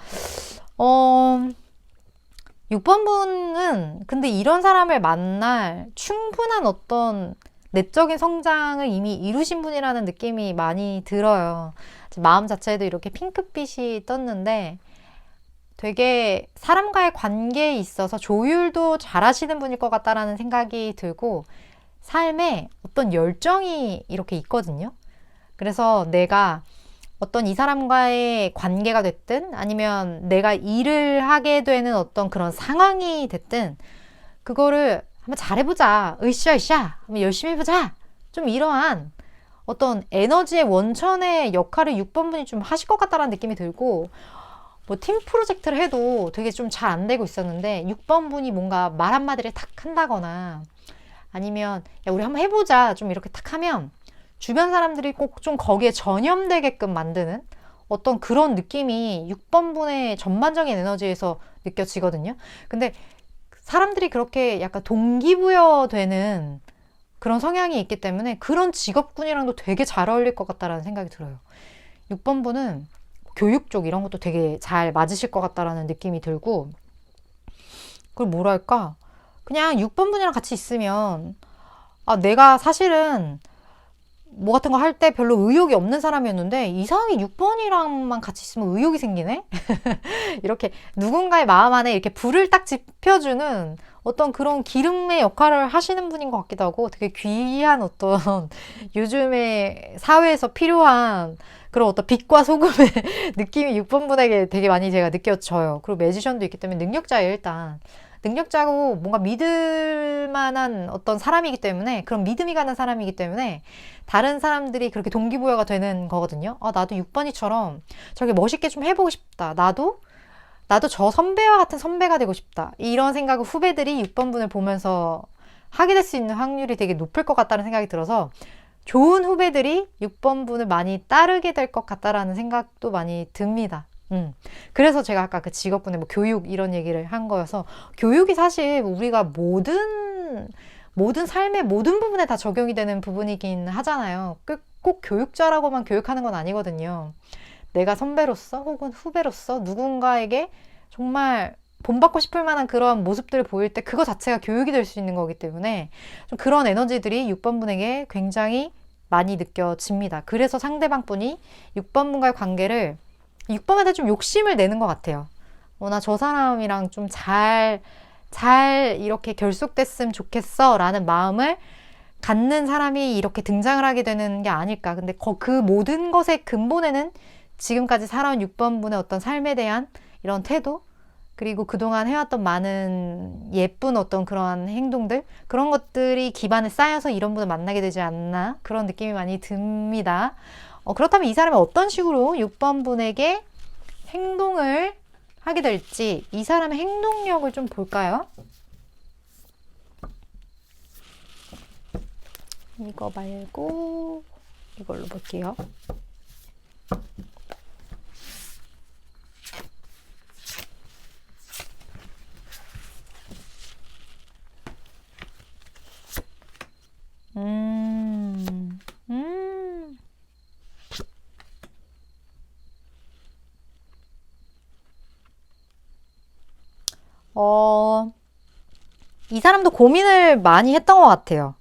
6번 분은 근데 이런 사람을 만날 충분한 어떤 내적인 성장을 이미 이루신 분이라는 느낌이 많이 들어요. 마음 자체도 이렇게 핑크빛이 떴는데 되게 사람과의 관계에 있어서 조율도 잘 하시는 분일 것 같다라는 생각이 들고, 삶에 어떤 열정이 이렇게 있거든요. 그래서 내가 어떤 이 사람과의 관계가 됐든 아니면 내가 일을 하게 되는 어떤 그런 상황이 됐든 그거를 한번 잘해보자, 으쌰으쌰 한번 열심히 해보자, 좀 이러한 어떤 에너지의 원천의 역할을 6번 분이 좀 하실 것 같다라는 느낌이 들고, 뭐 팀 프로젝트를 해도 되게 좀 잘 안 되고 있었는데 6번 분이 뭔가 말 한마디를 탁 한다거나 아니면 야 우리 한번 해보자 좀 이렇게 탁 하면 주변 사람들이 꼭 좀 거기에 전염되게끔 만드는 어떤 그런 느낌이 6번 분의 전반적인 에너지에서 느껴지거든요. 근데 사람들이 그렇게 약간 동기부여되는 그런 성향이 있기 때문에 그런 직업군이랑도 되게 잘 어울릴 것 같다라는 생각이 들어요. 6번 분은 교육 쪽 이런 것도 되게 잘 맞으실 것 같다라는 느낌이 들고, 그걸 뭐랄까 그냥 6번 분이랑 같이 있으면 내가 사실은 뭐 같은 거 할 때 별로 의욕이 없는 사람이었는데 이상하게 6번이랑만 같이 있으면 의욕이 생기네? 이렇게 누군가의 마음 안에 이렇게 불을 딱 지펴주는 어떤 그런 기름의 역할을 하시는 분인 것 같기도 하고, 되게 귀한 어떤 요즘에 사회에서 필요한 그런 어떤 빛과 소금의 느낌이 6번 분에게 되게 많이 제가 느껴져요. 그리고 매지션도 있기 때문에 능력자예요, 일단. 능력자고 뭔가 믿을 만한 어떤 사람이기 때문에, 그런 믿음이 가는 사람이기 때문에 다른 사람들이 그렇게 동기부여가 되는 거거든요. 나도 6번이처럼 저렇게 멋있게 좀 해보고 싶다. 나도 저 선배와 같은 선배가 되고 싶다. 이런 생각을 후배들이 6번 분을 보면서 하게 될 수 있는 확률이 되게 높을 것 같다는 생각이 들어서 좋은 후배들이 6번 분을 많이 따르게 될 것 같다라는 생각도 많이 듭니다. 그래서 제가 아까 그 직업군의 뭐 교육 이런 얘기를 한 거여서, 교육이 사실 우리가 모든 삶의 모든 부분에 다 적용이 되는 부분이긴 하잖아요. 꼭 교육자라고만 교육하는 건 아니거든요. 내가 선배로서 혹은 후배로서 누군가에게 정말 본받고 싶을 만한 그런 모습들을 보일 때 그거 자체가 교육이 될 수 있는 거기 때문에 좀 그런 에너지들이 6번 분에게 굉장히 많이 느껴집니다. 그래서 상대방 분이 6번 분과의 관계를 6번한테 좀 욕심을 내는 것 같아요. 나 저 사람이랑 좀 잘 이렇게 결속됐으면 좋겠어 라는 마음을 갖는 사람이 이렇게 등장을 하게 되는 게 아닐까. 근데 그 모든 것의 근본에는 지금까지 살아온 6번 분의 어떤 삶에 대한 이런 태도, 그리고 그동안 해왔던 많은 예쁜 어떤 그러한 행동들, 그런 것들이 기반에 쌓여서 이런 분을 만나게 되지 않나, 그런 느낌이 많이 듭니다. 그렇다면 이 사람이 어떤 식으로 6번 분에게 행동을 하게 될지, 이 사람의 행동력을 좀 볼까요? 이거 말고 이걸로 볼게요. 음, 음. 이 사람도 고민을 많이 했던 것 같아요.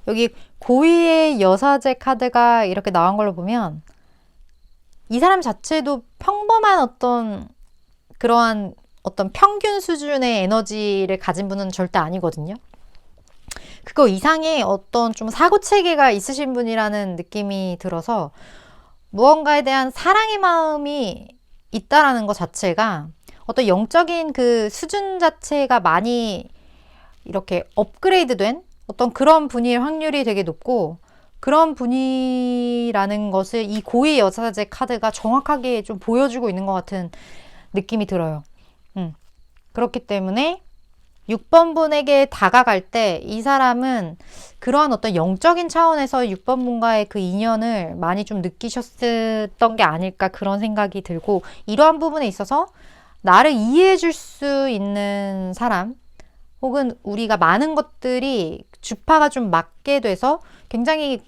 여기 고위의 여사제 카드가 이렇게 나온 걸로 보면 이 사람 자체도 평범한 그러한 어떤 평균 수준의 에너지를 가진 분은 절대 아니거든요. 그거 이상의 어떤 좀 사고 체계가 있으신 분이라는 느낌이 들어서 무언가에 대한 사랑의 마음이 있다라는 것 자체가 어떤 영적인 그 수준 자체가 많이 이렇게 업그레이드 된 어떤 그런 분일 확률이 되게 높고, 그런 분이라는 것을 이 고위 여사제 카드가 정확하게 좀 보여주고 있는 것 같은 느낌이 들어요. 그렇기 때문에 6번 분에게 다가갈 때 이 사람은 그러한 어떤 영적인 차원에서 6번 분과의 그 인연을 많이 좀 느끼셨던 게 아닐까, 그런 생각이 들고, 이러한 부분에 있어서 나를 이해해 줄 수 있는 사람, 혹은 우리가 많은 것들이 주파가 좀 맞게 돼서 굉장히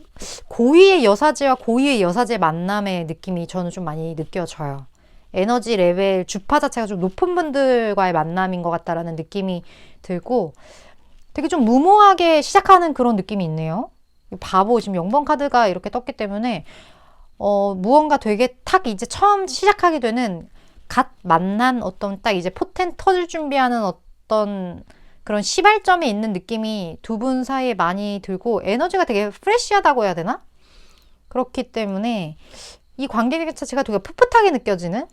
고위의 여사제와 고위의 여사제 만남의 느낌이 저는 좀 많이 느껴져요. 에너지 레벨 주파 자체가 좀 높은 분들과의 만남인 것 같다라는 느낌이 들고, 되게 좀 무모하게 시작하는 그런 느낌이 있네요. 바보, 지금 0번 카드가 이렇게 떴기 때문에 무언가 되게 탁 이제 처음 시작하게 되는, 갓 만난 어떤 딱 이제 포텐 터질 준비하는 어떤 그런 시발점에 있는 느낌이 두 분 사이에 많이 들고, 에너지가 되게 프레시하다고 해야 되나? 그렇기 때문에 이 관계 자체가 되게 풋풋하게 느껴지는,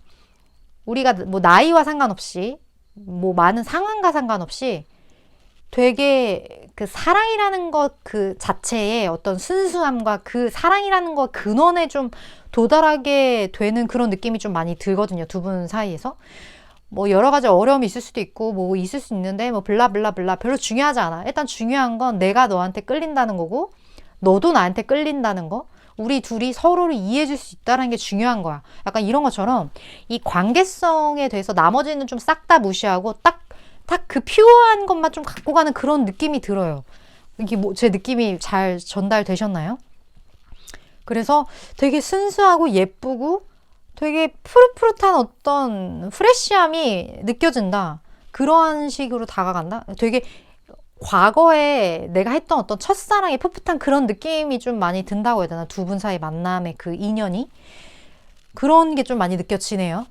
우리가 뭐 나이와 상관없이, 뭐 많은 상황과 상관없이 되게 그 사랑이라는 것 그 자체의 어떤 순수함과 그 사랑이라는 것 근원에 좀 도달하게 되는 그런 느낌이 좀 많이 들거든요. 두 분 사이에서. 뭐 여러 가지 어려움이 있을 수도 있고 뭐 있을 수 있는데 뭐 블라블라블라 별로 중요하지 않아. 일단 중요한 건 내가 너한테 끌린다는 거고, 너도 나한테 끌린다는 거, 우리 둘이 서로를 이해해 줄 수 있다는 게 중요한 거야. 약간 이런 것처럼 이 관계성에 대해서 나머지는 좀 싹 다 무시하고 딱 그 퓨어한 것만 좀 갖고 가는 그런 느낌이 들어요. 이게 뭐 제 느낌이 잘 전달되셨나요? 그래서 되게 순수하고 예쁘고 되게 푸릇푸릇한 어떤 프레쉬함이 느껴진다. 그러한 식으로 다가간다. 되게 과거에 내가 했던 어떤 첫사랑의 풋풋한 그런 느낌이 좀 많이 든다고 해야 되나? 두 분 사이 만남의 그 인연이. 그런 게 좀 많이 느껴지네요.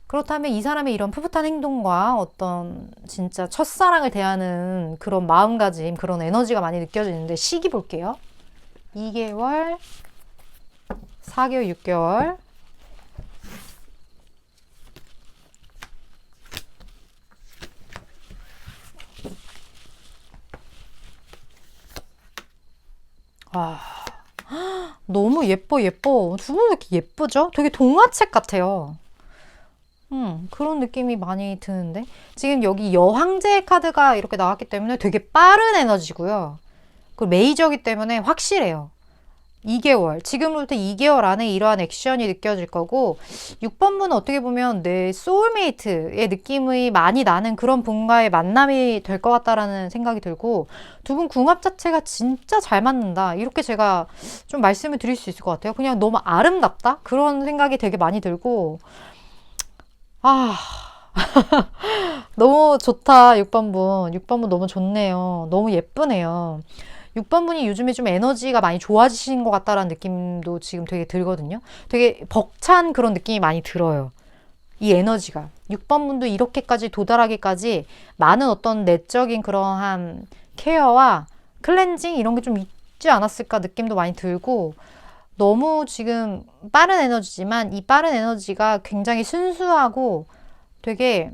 그렇다면 이 사람의 이런 풋풋한 행동과 어떤 진짜 첫사랑을 대하는 그런 마음가짐, 그런 에너지가 많이 느껴지는데, 시기 볼게요. 2개월, 4개월, 6개월. 너무 예뻐. 두 분 왜 이렇게 예쁘죠? 되게 동화책 같아요. 그런 느낌이 많이 드는데, 지금 여기 여황제 카드가 이렇게 나왔기 때문에 되게 빠른 에너지고요. 그리고 메이저이기 때문에 확실해요. 2개월. 지금부터 2개월 안에 이러한 액션이 느껴질 거고, 6번 분은 어떻게 보면 내 소울메이트의 느낌이 많이 나는 그런 분과의 만남이 될 것 같다라는 생각이 들고, 두 분 궁합 자체가 진짜 잘 맞는다. 이렇게 제가 좀 말씀을 드릴 수 있을 것 같아요. 그냥 너무 아름답다? 그런 생각이 되게 많이 들고, 너무 좋다, 6번 분. 6번 분 너무 좋네요. 너무 예쁘네요. 6번 분이 요즘에 좀 에너지가 많이 좋아지신 것 같다라는 느낌도 지금 되게 들거든요. 되게 벅찬 그런 느낌이 많이 들어요. 이 에너지가. 6번 분도 이렇게까지 도달하기까지 많은 어떤 내적인 그러한 케어와 클렌징 이런 게 좀 있지 않았을까 느낌도 많이 들고, 너무 지금 빠른 에너지지만 이 빠른 에너지가 굉장히 순수하고 되게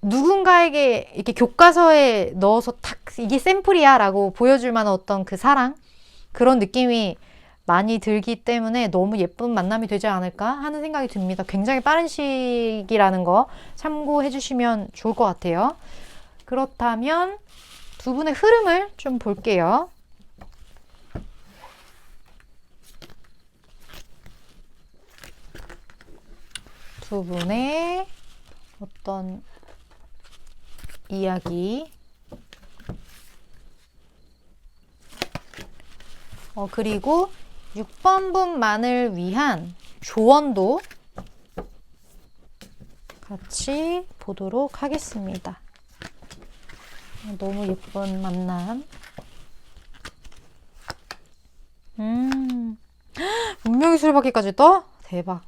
누군가에게 이렇게 교과서에 넣어서 탁 이게 샘플이야 라고 보여줄 만한 어떤 그 사랑, 그런 느낌이 많이 들기 때문에 너무 예쁜 만남이 되지 않을까 하는 생각이 듭니다. 굉장히 빠른 시기라는 거 참고해 주시면 좋을 것 같아요. 그렇다면 두 분의 흐름을 좀 볼게요. 두 분의 어떤 이야기, 그리고 6번 분만을 위한 조언도 같이 보도록 하겠습니다. 너무 예쁜 만남. 운명의 수레바퀴까지 떠? 대박.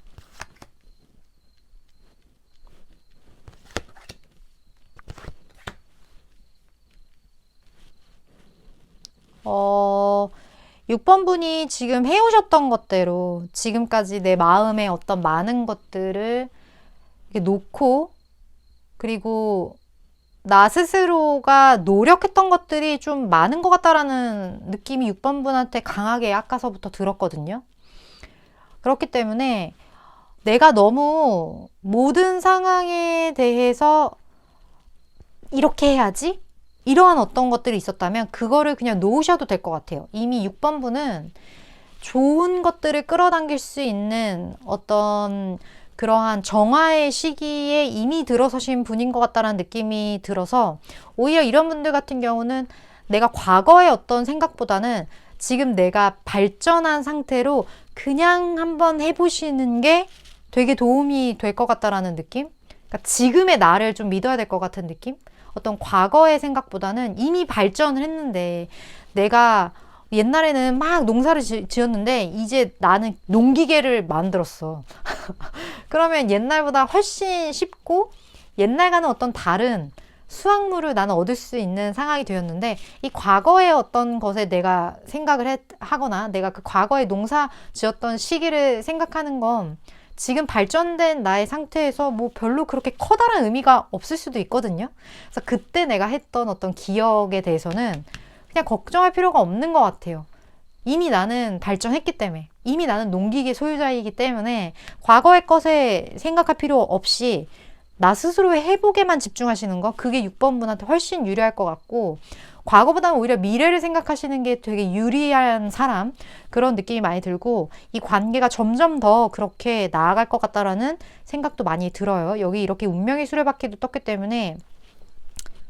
어, 6번 분이 지금 해오셨던 것대로 지금까지 내 마음에 어떤 많은 것들을 이렇게 놓고, 그리고 나 스스로가 노력했던 것들이 좀 많은 것 같다라는 느낌이 6번 분한테 강하게 아까서부터 들었거든요. 그렇기 때문에 내가 너무 모든 상황에 대해서 이렇게 해야지? 이러한 어떤 것들이 있었다면 그거를 그냥 놓으셔도 될 것 같아요. 이미 6번 분은 좋은 것들을 끌어당길 수 있는 어떤 그러한 정화의 시기에 이미 들어서신 분인 것 같다는 느낌이 들어서, 오히려 이런 분들 같은 경우는 내가 과거의 어떤 생각보다는 지금 내가 발전한 상태로 그냥 한번 해보시는 게 되게 도움이 될 것 같다라는 느낌? 그러니까 지금의 나를 좀 믿어야 될 것 같은 느낌? 어떤 과거의 생각보다는 이미 발전을 했는데, 내가 옛날에는 막 농사를 지었는데 이제 나는 농기계를 만들었어. 그러면 옛날보다 훨씬 쉽고 옛날과는 어떤 다른 수확물을 나는 얻을 수 있는 상황이 되었는데, 이 과거의 어떤 것에 내가 생각을 하거나 내가 그 과거에 농사 지었던 시기를 생각하는 건 지금 발전된 나의 상태에서 뭐 별로 그렇게 커다란 의미가 없을 수도 있거든요. 그래서 그때 내가 했던 어떤 기억에 대해서는 그냥 걱정할 필요가 없는 것 같아요. 이미 나는 발전했기 때문에, 이미 나는 농기계 소유자이기 때문에 과거의 것에 생각할 필요 없이 나 스스로의 회복에만 집중하시는 거, 그게 6번 분한테 훨씬 유리할 것 같고, 과거보다는 오히려 미래를 생각하시는 게 되게 유리한 사람, 그런 느낌이 많이 들고, 이 관계가 점점 더 그렇게 나아갈 것 같다라는 생각도 많이 들어요. 여기 이렇게 운명의 수레바퀴도 떴기 때문에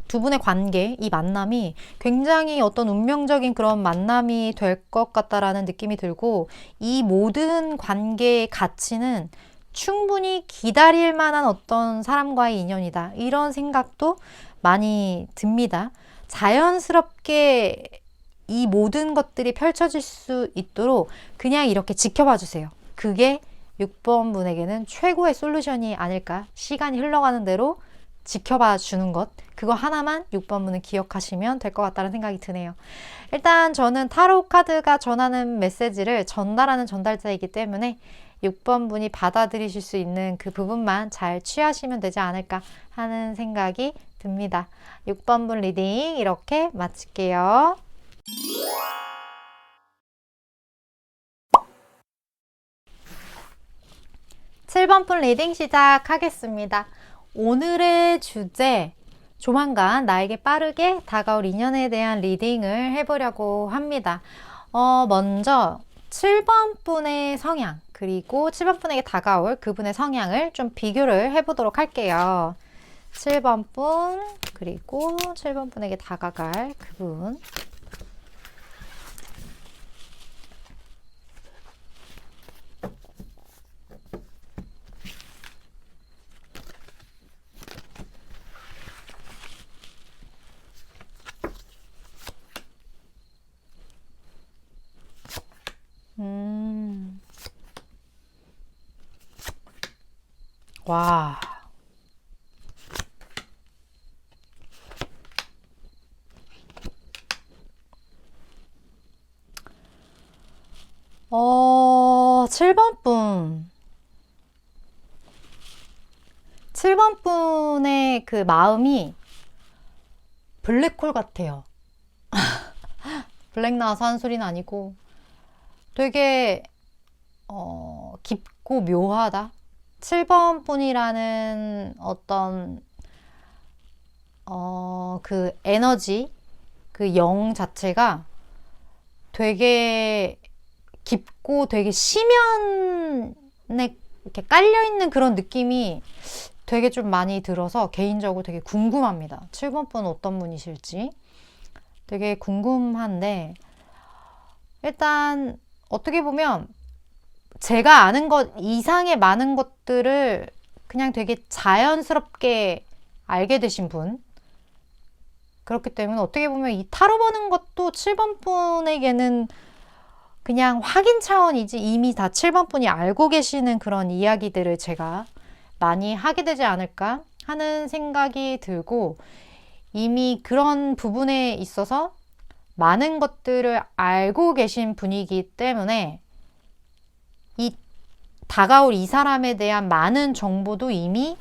두 분의 관계, 이 만남이 굉장히 어떤 운명적인 그런 만남이 될 것 같다라는 느낌이 들고, 이 모든 관계의 가치는 충분히 기다릴 만한 어떤 사람과의 인연이다, 이런 생각도 많이 듭니다. 자연스럽게 이 모든 것들이 펼쳐질 수 있도록 그냥 이렇게 지켜봐 주세요. 그게 6번 분에게는 최고의 솔루션이 아닐까. 시간이 흘러가는 대로 지켜봐 주는 것, 그거 하나만 6번 분은 기억하시면 될 것 같다는 생각이 드네요. 일단 저는 타로 카드가 전하는 메시지를 전달하는 전달자이기 때문에 6번 분이 받아들이실 수 있는 그 부분만 잘 취하시면 되지 않을까 하는 생각이 듭니다. 6번 분 리딩 이렇게 마칠게요. (7번) 분 리딩 시작하겠습니다. 오늘의 주제, 조만간 나에게 빠르게 다가올 인연에 대한 리딩을 해보려고 합니다. 먼저 7번 분의 성향, 그리고 7번 분에게 다가올 그분의 성향을 좀 비교를 해보도록 할게요. 7번 분, 그리고 7번 분에게 다가갈 그분. 와. 어, 7번 분. 7번 분의 그 마음이 블랙홀 같아요. 블랙 나와서 하는 소리는 아니고 되게 깊고 묘하다. 7번 분이라는 어떤 그 에너지, 그 영 자체가 되게 깊고 되게 심연의 이렇게 깔려있는 그런 느낌이 되게 좀 많이 들어서 개인적으로 되게 궁금합니다. 7번 분은 어떤 분이실지 되게 궁금한데, 일단 어떻게 보면 제가 아는 것 이상의 많은 것들을 그냥 되게 자연스럽게 알게 되신 분, 그렇기 때문에 어떻게 보면 이 타로 보는 것도 7번 분에게는 그냥 확인 차원이지, 이미 다 7번 분이 알고 계시는 그런 이야기들을 제가 많이 하게 되지 않을까 하는 생각이 들고, 이미 그런 부분에 있어서 많은 것들을 알고 계신 분이기 때문에 이 다가올 이 사람에 대한 많은 정보도 이미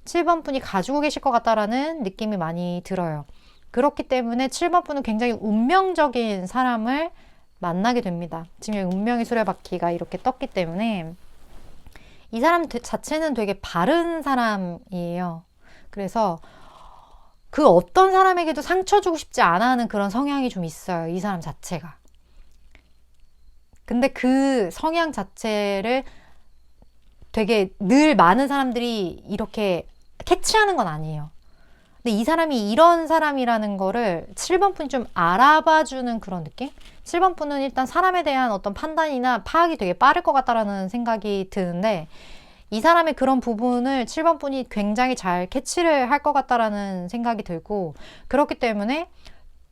7번 분이 가지고 계실 것 같다라는 느낌이 많이 들어요. 그렇기 때문에 7번 분은 굉장히 운명적인 사람을 만나게 됩니다. 지금 여기 운명의 수레바퀴가 이렇게 떴기 때문에 이 사람 자체는 되게 바른 사람이에요. 그래서 그 어떤 사람에게도 상처 주고 싶지 않아 하는 그런 성향이 좀 있어요. 이 사람 자체가. 근데 그 성향 자체를 되게 늘 많은 사람들이 이렇게 캐치하는 건 아니에요. 근데 이 사람이 이런 사람이라는 거를 7번 분이 좀 알아봐주는 그런 느낌? 7번 분은 일단 사람에 대한 어떤 판단이나 파악이 되게 빠를 것 같다라는 생각이 드는데, 이 사람의 그런 부분을 7번 분이 굉장히 잘 캐치를 할 것 같다라는 생각이 들고, 그렇기 때문에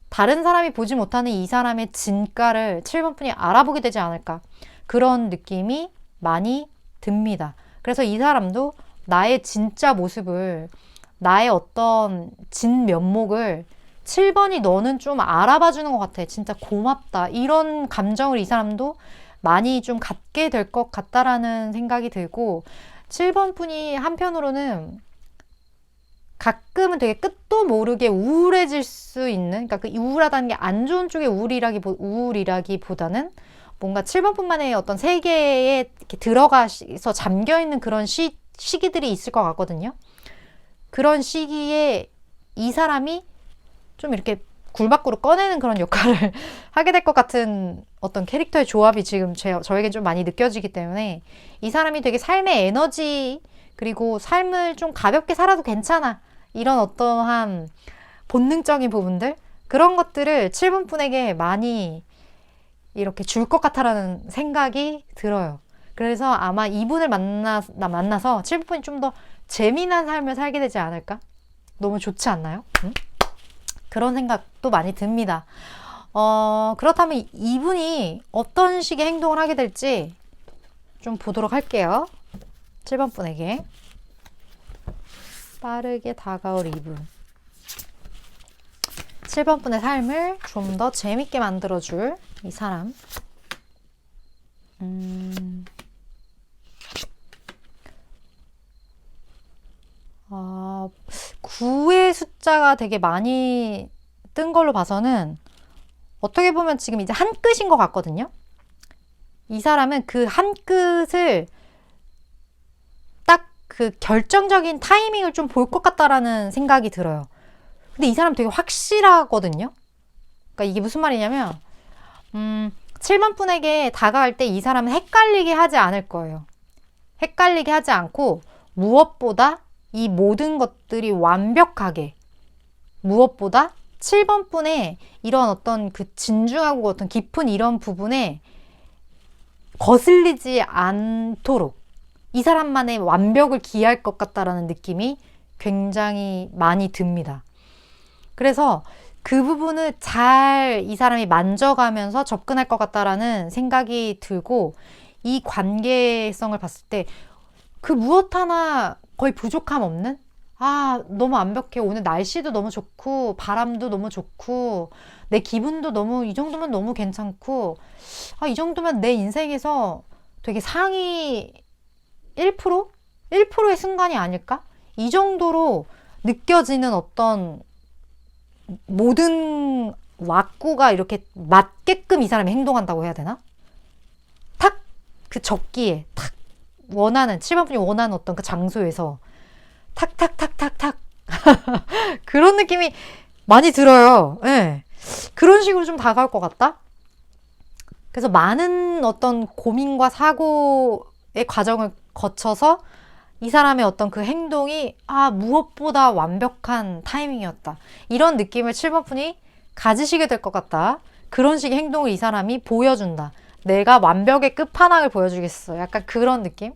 다른 사람이 보지 못하는 이 사람의 진가를 7번 분이 알아보게 되지 않을까, 그런 느낌이 많이 듭니다. 그래서 이 사람도 나의 진짜 모습을, 나의 어떤 진 면목을 7번이 너는 좀 알아봐 주는 것 같아. 진짜 고맙다. 이런 감정을 이 사람도 많이 좀 갖게 될 것 같다라는 생각이 들고, 7번 분이 한편으로는 가끔은 되게 끝도 모르게 우울해질 수 있는, 그러니까 그 우울하다는 게 안 좋은 쪽의 우울이라기보다는 뭔가 7번 분만의 어떤 세계에 이렇게 들어가서 잠겨있는 그런 시기들이 있을 것 같거든요. 그런 시기에 이 사람이 좀 이렇게 굴 밖으로 꺼내는 그런 역할을 하게 될 것 같은 어떤 캐릭터의 조합이 지금 저에겐 좀 많이 느껴지기 때문에, 이 사람이 되게 삶의 에너지, 그리고 삶을 좀 가볍게 살아도 괜찮아, 이런 어떠한 본능적인 부분들, 그런 것들을 7번 분에게 많이 이렇게 줄 것 같다라는 생각이 들어요. 그래서 아마 이분을 만나서 7번 분이 좀 더 재미난 삶을 살게 되지 않을까? 너무 좋지 않나요? 응? 그런 생각도 많이 듭니다. 그렇다면 이분이 어떤 식의 행동을 하게 될지 좀 보도록 할게요. 7번 분에게 빠르게 다가올 이분, 7번 분의 삶을 좀 더 재밌게 만들어줄 이 사람. 9의 숫자가 되게 많이 뜬 걸로 봐서는 어떻게 보면 지금 이제 한 끝인 것 같거든요. 이 사람은 그 한 끝을 딱 그 결정적인 타이밍을 좀 볼 것 같다라는 생각이 들어요. 근데 이 사람 되게 확실하거든요. 그러니까 이게 무슨 말이냐면 7번 분에게 다가갈 때 이 사람은 헷갈리게 하지 않을 거예요. 헷갈리게 하지 않고, 무엇보다 이 모든 것들이 완벽하게, 무엇보다 7번 분의 이런 어떤 그 진중하고 어떤 깊은 이런 부분에 거슬리지 않도록 이 사람만의 완벽을 기할 것 같다라는 느낌이 굉장히 많이 듭니다. 그래서 그 부분을 잘 이 사람이 만져가면서 접근할 것 같다라는 생각이 들고, 이 관계성을 봤을 때 그 무엇 하나 거의 부족함 없는? 너무 완벽해. 오늘 날씨도 너무 좋고, 바람도 너무 좋고, 내 기분도 너무, 이 정도면 너무 괜찮고, 이 정도면 내 인생에서 되게 상위 1%? 1%의 순간이 아닐까? 이 정도로 느껴지는 어떤 모든 왁구가 이렇게 맞게끔 이 사람이 행동한다고 해야 되나? 탁! 그 적기에, 탁! 7번 분이 원하는 어떤 그 장소에서 탁탁탁탁탁 그런 느낌이 많이 들어요. 네. 그런 식으로 좀 다가올 것 같다? 그래서 많은 어떤 고민과 사고의 과정을 거쳐서 이 사람의 어떤 그 행동이 무엇보다 완벽한 타이밍이었다. 이런 느낌을 7번 분이 가지시게 될 것 같다. 그런 식의 행동을 이 사람이 보여준다. 내가 완벽의 끝판왕을 보여주겠어. 약간 그런 느낌?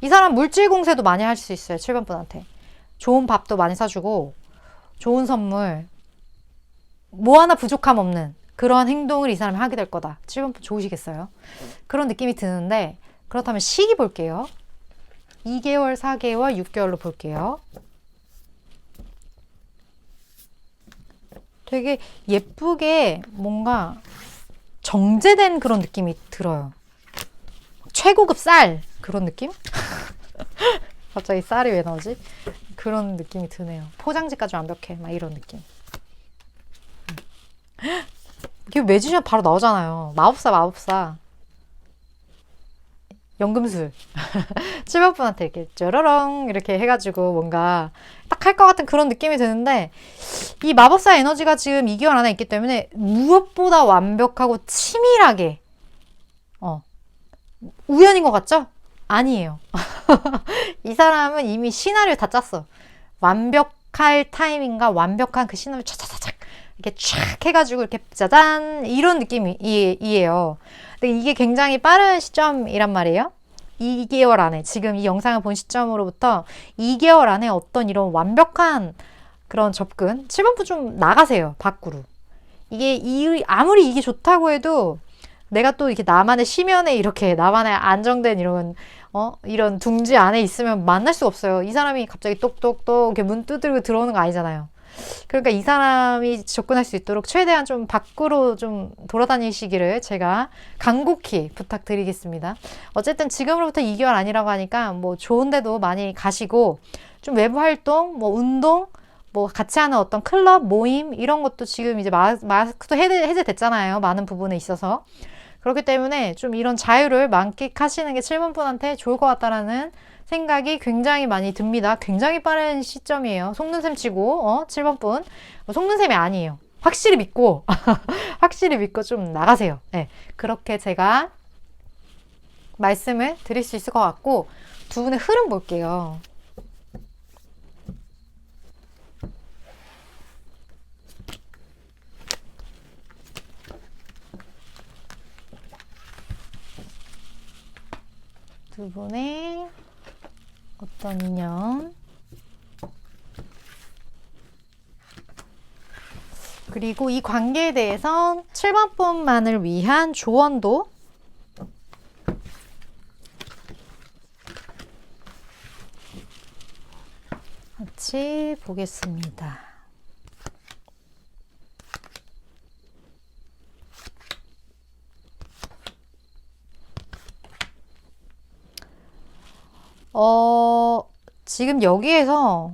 이 사람 물질 공세도 많이 할 수 있어요. 7번 분한테. 좋은 밥도 많이 사주고 좋은 선물, 뭐 하나 부족함 없는 그런 행동을 이 사람이 하게 될 거다. 7번 분 좋으시겠어요? 그런 느낌이 드는데, 그렇다면 시기 볼게요. 2개월, 4개월, 6개월로 볼게요. 되게 예쁘게 뭔가 정제된 그런 느낌이 들어요. 최고급 쌀! 그런 느낌? 갑자기 쌀이 왜 나오지? 그런 느낌이 드네요. 포장지까지 완벽해. 막 이런 느낌. 이게 매지션 바로 나오잖아요. 마법사. 연금술. 7번 분한테 이렇게 쩌러렁 이렇게 해가지고 뭔가 딱 할 것 같은 그런 느낌이 드는데, 이 마법사 에너지가 지금 2개월 안에 있기 때문에 무엇보다 완벽하고 치밀하게 우연인 것 같죠? 아니에요. 이 사람은 이미 시나리오 다 짰어. 완벽할 타이밍과 완벽한 그 시나리오 차차차차 이렇게 촥 해가지고 이렇게 짜잔 이런 느낌이에요. 근데 이게 굉장히 빠른 시점이란 말이에요. 2개월 안에, 지금 이 영상을 본 시점으로부터 2개월 안에 어떤 이런 완벽한 그런 접근. 7번 분 좀 나가세요, 밖으로. 아무리 이게 좋다고 해도 내가 또 이렇게 나만의 심연에 이렇게 나만의 안정된 이런 둥지 안에 있으면 만날 수가 없어요. 이 사람이 갑자기 똑똑똑 이렇게 문 두드리고 들어오는 거 아니잖아요. 그러니까 이 사람이 접근할 수 있도록 최대한 좀 밖으로 좀 돌아다니시기를 제가 간곡히 부탁드리겠습니다. 어쨌든 지금으로부터 2개월 아니라고 하니까 뭐 좋은 데도 많이 가시고, 좀 외부 활동, 뭐 운동, 뭐 같이 하는 어떤 클럽, 모임 이런 것도 지금 이제 마스크도 해제됐잖아요. 많은 부분에 있어서. 그렇기 때문에 좀 이런 자유를 만끽하시는 게 7번 분한테 좋을 것 같다라는 생각이 굉장히 많이 듭니다. 굉장히 빠른 시점이에요. 속는셈 치고 7번 분 속는셈이 아니에요. 확실히 믿고 확실히 믿고 좀 나가세요. 네, 그렇게 제가 말씀을 드릴 수 있을 것 같고, 두 분의 흐름 볼게요. 두 분의 어떤 인연, 그리고 이 관계에 대해서 7번 분만을 위한 조언도 같이 보겠습니다. 지금 여기에서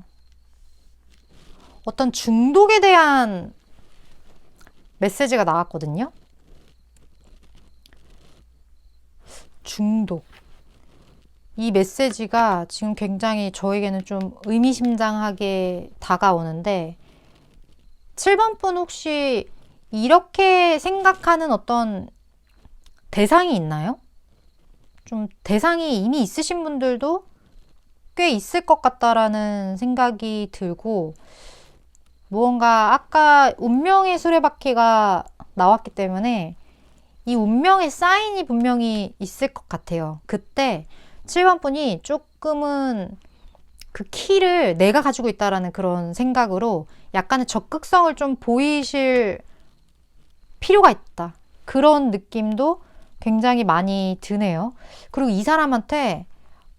어떤 중독에 대한 메시지가 나왔거든요. 중독. 이 메시지가 지금 굉장히 저에게는 좀 의미심장하게 다가오는데, 7번 분 혹시 이렇게 생각하는 어떤 대상이 있나요? 좀 대상이 이미 있으신 분들도 꽤 있을 것 같다라는 생각이 들고, 무언가 아까 운명의 수레바퀴가 나왔기 때문에 이 운명의 사인이 분명히 있을 것 같아요. 그때 7번 분이 조금은 그 키를 내가 가지고 있다라는 그런 생각으로 약간의 적극성을 좀 보이실 필요가 있다. 그런 느낌도 굉장히 많이 드네요. 그리고 이 사람한테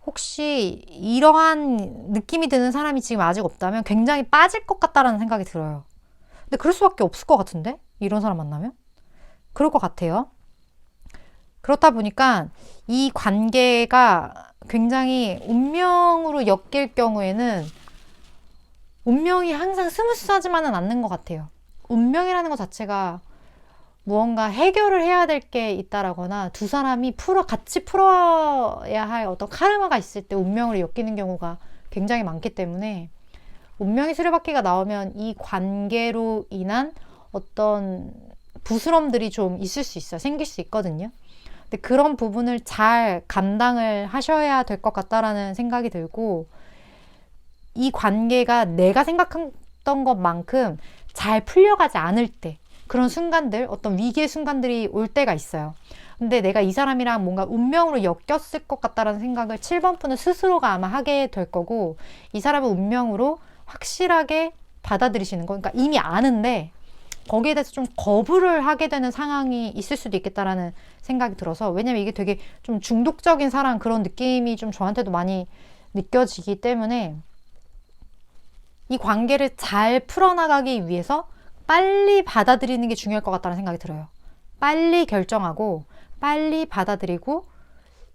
혹시 이러한 느낌이 드는 사람이 지금 아직 없다면 굉장히 빠질 것 같다라는 생각이 들어요. 근데 그럴 수밖에 없을 것 같은데? 이런 사람 만나면? 그럴 것 같아요. 그렇다 보니까 이 관계가 굉장히 운명으로 엮일 경우에는 운명이 항상 스무스하지만은 않는 것 같아요. 운명이라는 것 자체가 무언가 해결을 해야 될 게 있다라거나 두 사람이 같이 풀어야 할 어떤 카르마가 있을 때 운명으로 엮이는 경우가 굉장히 많기 때문에, 운명의 수레바퀴가 나오면 이 관계로 인한 어떤 부스럼들이 좀 있을 수 있어요. 생길 수 있거든요. 근데 그런 부분을 잘 감당을 하셔야 될 것 같다라는 생각이 들고, 이 관계가 내가 생각했던 것만큼 잘 풀려가지 않을 때, 그런 순간들, 어떤 위기의 순간들이 올 때가 있어요. 근데 내가 이 사람이랑 뭔가 운명으로 엮였을 것 같다라는 생각을 7번 분은 스스로가 아마 하게 될 거고, 이 사람은 운명으로 확실하게 받아들이시는 거. 그러니까 이미 아는데 거기에 대해서 좀 거부를 하게 되는 상황이 있을 수도 있겠다라는 생각이 들어서, 왜냐면 이게 되게 좀 중독적인 사랑, 그런 느낌이 좀 저한테도 많이 느껴지기 때문에 이 관계를 잘 풀어나가기 위해서 빨리 받아들이는 게 중요할 것 같다는 생각이 들어요. 빨리 결정하고 빨리 받아들이고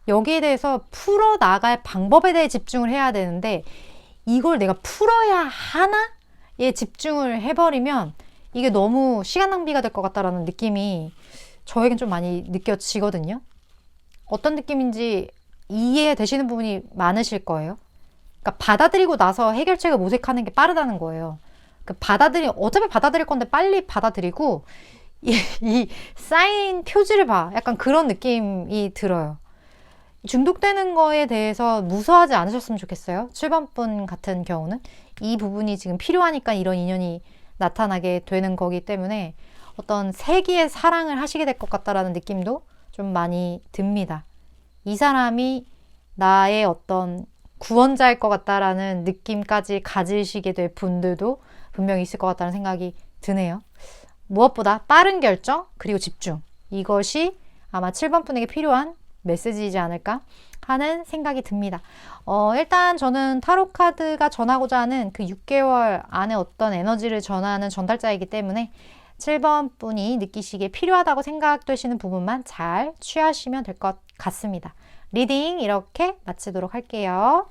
여기에 대해서 풀어나갈 방법에 대해 집중을 해야 되는데, 이걸 내가 풀어야 하나에 집중을 해버리면 이게 너무 시간 낭비가 될 것 같다라는 느낌이 저에겐 좀 많이 느껴지거든요. 어떤 느낌인지 이해되시는 부분이 많으실 거예요. 그러니까 받아들이고 나서 해결책을 모색하는 게 빠르다는 거예요. 어차피 받아들일 건데 빨리 받아들이고, 이 쌓인 표지를 봐. 약간 그런 느낌이 들어요. 중독되는 거에 대해서 무서워하지 않으셨으면 좋겠어요. 7번 분 같은 경우는 이 부분이 지금 필요하니까 이런 인연이 나타나게 되는 거기 때문에 어떤 세기의 사랑을 하시게 될 것 같다라는 느낌도 좀 많이 듭니다. 이 사람이 나의 어떤 구원자일 것 같다라는 느낌까지 가지시게 될 분들도 분명히 있을 것 같다는 생각이 드네요. 무엇보다 빠른 결정 그리고 집중, 이것이 아마 7번 분에게 필요한 메시지이지 않을까 하는 생각이 듭니다. 일단 저는 타로 카드가 전하고자 하는 그 6개월 안에 어떤 에너지를 전하는 전달자이기 때문에 7번 분이 느끼시기에 필요하다고 생각되시는 부분만 잘 취하시면 될 것 같습니다. 리딩 이렇게 마치도록 할게요.